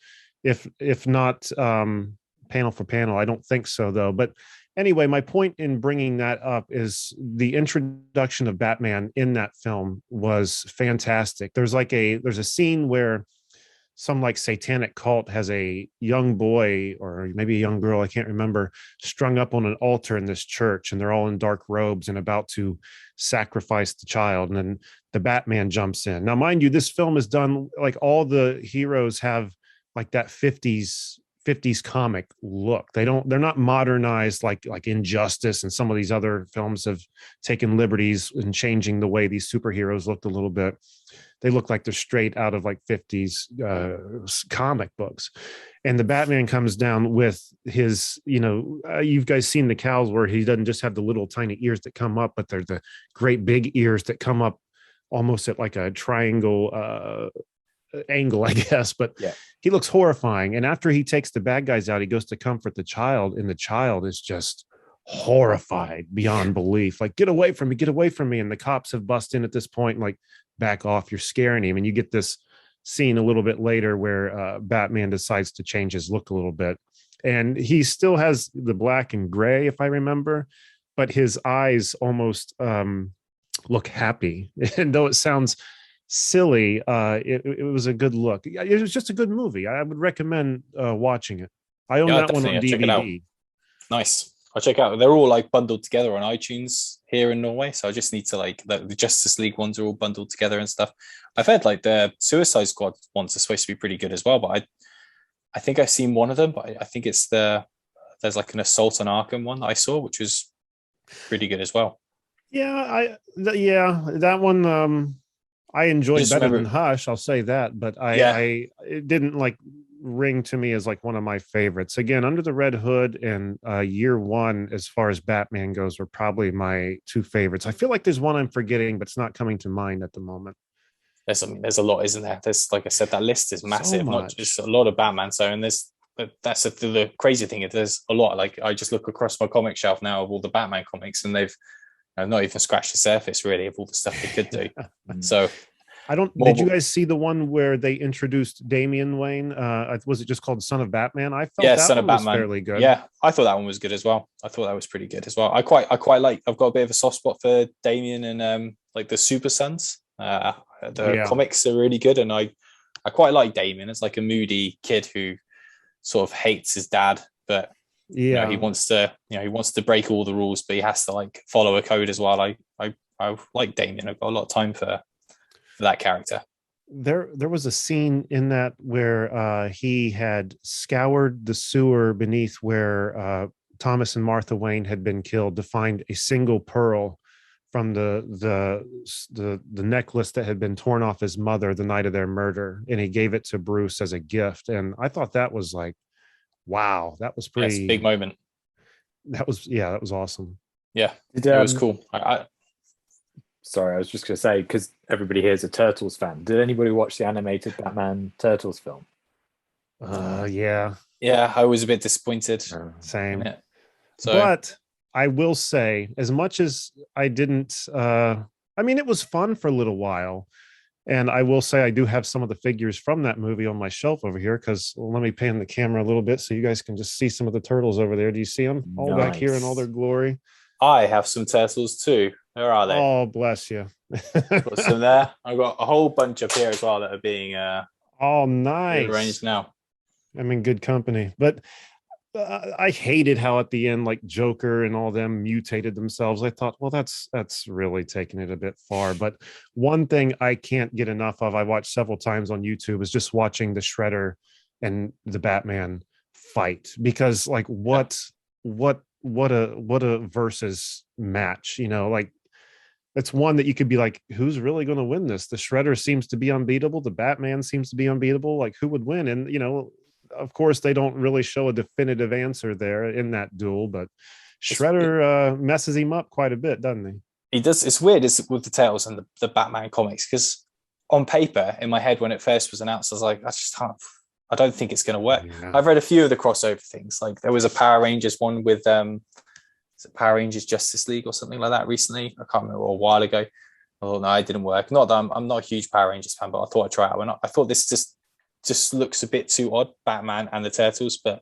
If not panel for panel, I don't think so though. But anyway, my point in bringing that up is the introduction of Batman in that film was fantastic. There's a scene where some like satanic cult has a young boy or maybe a young girl, I can't remember, strung up on an altar in this church, and they're all in dark robes and about to sacrifice the child. And then the Batman jumps in. Now, mind you, this film is done like all the heroes have like that 50s comic look. They're not modernized like Injustice and some of these other films have taken liberties in changing the way these superheroes looked a little bit. They look like they're straight out of like 50s comic books. And the Batman comes down with his, you've guys seen the cows where he doesn't just have the little tiny ears that come up, but they're the great big ears that come up almost at like a triangle angle, I guess. But yeah, he looks horrifying. And after he takes the bad guys out, he goes to comfort the child, and the child is just horrified beyond belief. Like, get away from me. And the cops have busted in at this point and like, back off, you're scaring him. And you get this scene a little bit later where Batman decides to change his look a little bit. And he still has the black and gray, if I remember, but his eyes almost look happy. And though it sounds silly, it was a good look. It was just a good movie. I would recommend watching it. I own that one on definitely. Check it out. DVD. Nice. I'll check out. They're all like bundled together on iTunes here in Norway. So I just need to like the Justice League ones are all bundled together and stuff. I've heard like the Suicide Squad ones are supposed to be pretty good as well, but I think I've seen one of them, but I think it's there's like an Assault on Arkham one that I saw, which was pretty good as well. Yeah, that one I enjoyed better than Hush, I'll say that, but it didn't like ring to me as like one of my favorites. Again, Under the Red Hood and Year One, as far as Batman goes, were probably my two favorites. I feel like there's one I'm forgetting, but it's not coming to mind at the moment. There's a lot, isn't there? There's, like I said, that list is massive. So not just a lot of Batman. So, and that's the crazy thing. There's a lot. Like I just look across my comic shelf now of all the Batman comics, and they've not even scratched the surface really of all the stuff they could do. So, did you guys see the one where they introduced Damian Wayne? Was it just called Son of Batman? I felt that Son of Batman was fairly good. Yeah, I thought that one was good as well. I thought that was pretty good as well. I quite like. I've got a bit of a soft spot for Damian and like the Super Sons. Comics are really good, and I quite like Damian. It's like a moody kid who sort of hates his dad, but he wants to break all the rules, but he has to like follow a code as well. I like Damian. I've got a lot of time for that character. There was a scene in that where he had scoured the sewer beneath where Thomas and Martha Wayne had been killed to find a single pearl from the necklace that had been torn off his mother the night of their murder, and he gave it to Bruce as a gift. And I thought that was like, wow, that was pretty big moment. That was awesome. Yeah, it was cool. Sorry, I was just going to say, because everybody here is a Turtles fan. Did anybody watch the animated Batman Turtles film? Yeah, I was a bit disappointed. Same. But I will say, as much as I didn't, it was fun for a little while. And I will say I do have some of the figures from that movie on my shelf over here, because let me pan the camera a little bit so you guys can just see some of the turtles over there. Do you see them all back here in all their glory? I have some turtles too. Where are they? Oh, bless you. Got some there. I've got a whole bunch up here as well that are being nice arranged now. I'm in good company. But I hated how at the end, like Joker and all them mutated themselves. I thought, well, that's really taking it a bit far. But one thing I can't get enough of, I watched several times on YouTube, is just watching the Shredder and the Batman fight, because like what a versus match, like it's one that you could be like, who's really going to win this? The Shredder seems to be unbeatable. The Batman seems to be unbeatable. Like, who would win? And of course, they don't really show a definitive answer there in that duel, but Shredder messes him up quite a bit, doesn't he? He does. It's weird with the Turtles and the Batman comics, because on paper, in my head, when it first was announced, I was like, I don't think it's going to work. Yeah. I've read a few of the crossover things. Like there was a Power Rangers one with Power Rangers Justice League or something like that recently. I can't remember, a while ago. I thought, no, it didn't work. Not that I'm not a huge Power Rangers fan, but I thought I'd try it out. And I thought this just looks a bit too odd, Batman and the Turtles, but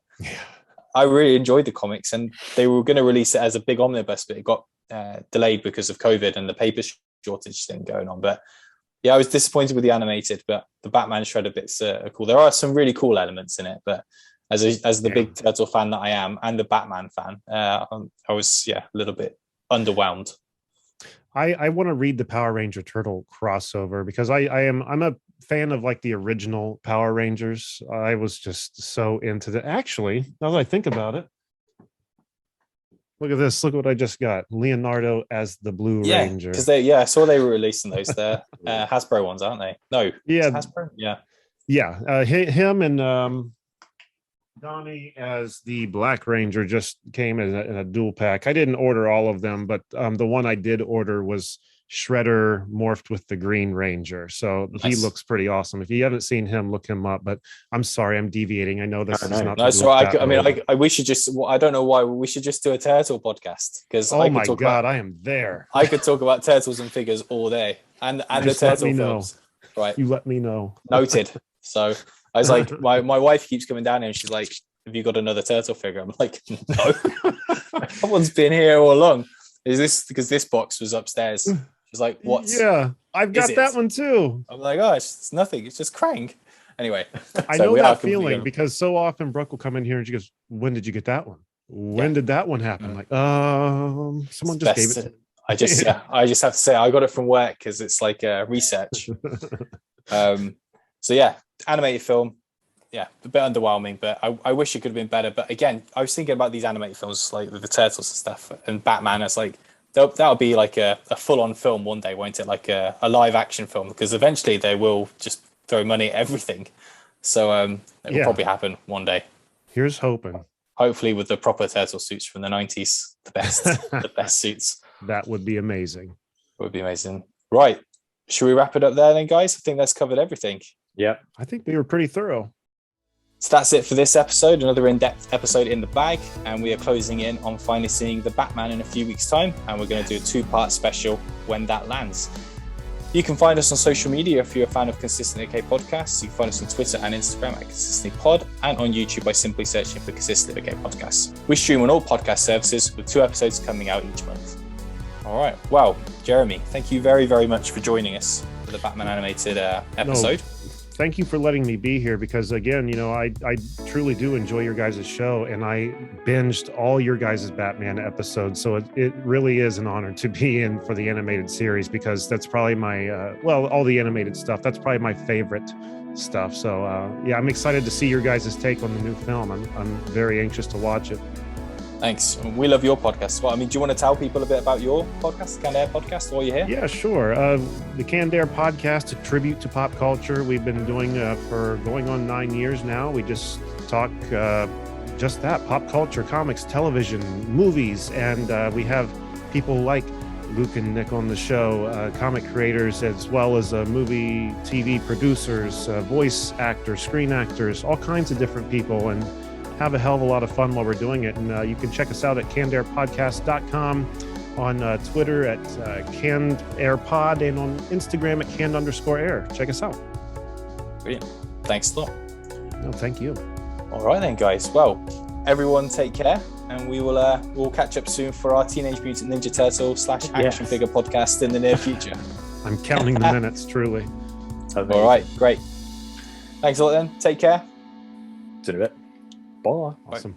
I really enjoyed the comics, and they were going to release it as a big omnibus, but it got delayed because of COVID and the paper shortage thing going on. But yeah, I was disappointed with the animated, but the Batman Shredder bits are cool. There are some really cool elements in it, but as the big Turtle fan that I am, and the Batman fan, I was a little bit underwhelmed. I want to read the Power Ranger Turtle crossover, because I'm a fan of like the original Power Rangers. I was just so into that. Actually, now that I think about it, look at this. Look what I just got. Leonardo as the Blue Ranger. Because I saw they were releasing those. They're Hasbro ones, aren't they? No. Yeah. Hasbro? Yeah. Yeah. Him and Donnie as the Black Ranger just came in a dual pack. I didn't order all of them, but the one I did order was Shredder morphed with the Green Ranger. So nice. He looks pretty awesome. If you haven't seen him, look him up. But I'm sorry, I'm deviating. I know this is not. No, so we should just. I don't know why we should just do a turtle podcast, because oh my god, I am there. I could talk about turtles and figures all day, and the turtle films. Right, you let me know. Noted. So I was like, my wife keeps coming down here, and she's like, have you got another turtle figure? I'm like, no, that one's been here all along. Is this because this box was upstairs? She's like, what? Yeah, I've got that one too. I'm like, oh, it's nothing. It's just Krang. Anyway, I know that feeling because so often Brooke will come in here and she goes, when did you get that one? When did that one happen? Like, someone just gave it. I just have to say I got it from work because it's like research. So yeah, animated film, yeah, a bit underwhelming, but I wish it could have been better. But again, I was thinking about these animated films like with the Turtles and stuff, and Batman. It's like that'll be like a full-on film one day, won't it? Like a live action film, because eventually they will just throw money at everything. So it will probably happen one day. Here's hoping. Hopefully with the proper turtle suits from the 90s, the best suits. That would be amazing. It would be amazing. Right. Should we wrap it up there then, guys? I think that's covered everything. Yeah. I think we were pretty thorough. So that's it for this episode, another in-depth episode in the bag. And we are closing in on finally seeing the Batman in a few weeks' time. And we're going to do a 2-part special when that lands. You can find us on social media if you're a fan of Consistently OK Podcasts. You can find us on Twitter and Instagram at Consistently Pod, and on YouTube by simply searching for Consistently OK Podcasts. We stream on all podcast services with 2 episodes coming out each month. All right. Well, Jeramy, thank you very, very much for joining us for the Batman animated episode. Thank you for letting me be here because, again, you know, I truly do enjoy your guys' show, and I binged all your guys' Batman episodes. So it really is an honor to be in for the animated series because that's probably my, all the animated stuff. That's probably my favorite stuff. So, yeah, I'm excited to see your guys' take on the new film. I'm very anxious to watch it. Thanks. We love your podcast as well. I mean, do you want to tell people a bit about your podcast, the Canned Air podcast, while you're here? Yeah, sure. The Canned Air podcast, a tribute to pop culture. We've been doing for going on 9 years now. We just talk just that, pop culture, comics, television, movies. And we have people like Luke and Nick on the show, comic creators, as well as movie, TV producers, voice actors, screen actors, all kinds of different people. And have a hell of a lot of fun while we're doing it. And you can check us out at cannedairpodcast.com, on Twitter at cannedairpod, and on Instagram at canned_air. Check us out. Brilliant. Thanks a lot. No, thank you. All right then, guys. Well, everyone take care, and we'll catch up soon for our Teenage Mutant Ninja Turtle / action figure podcast in the near future. I'm counting the minutes, truly. All right, great. Thanks a lot then. Take care. See you in a bit. Bye. Awesome.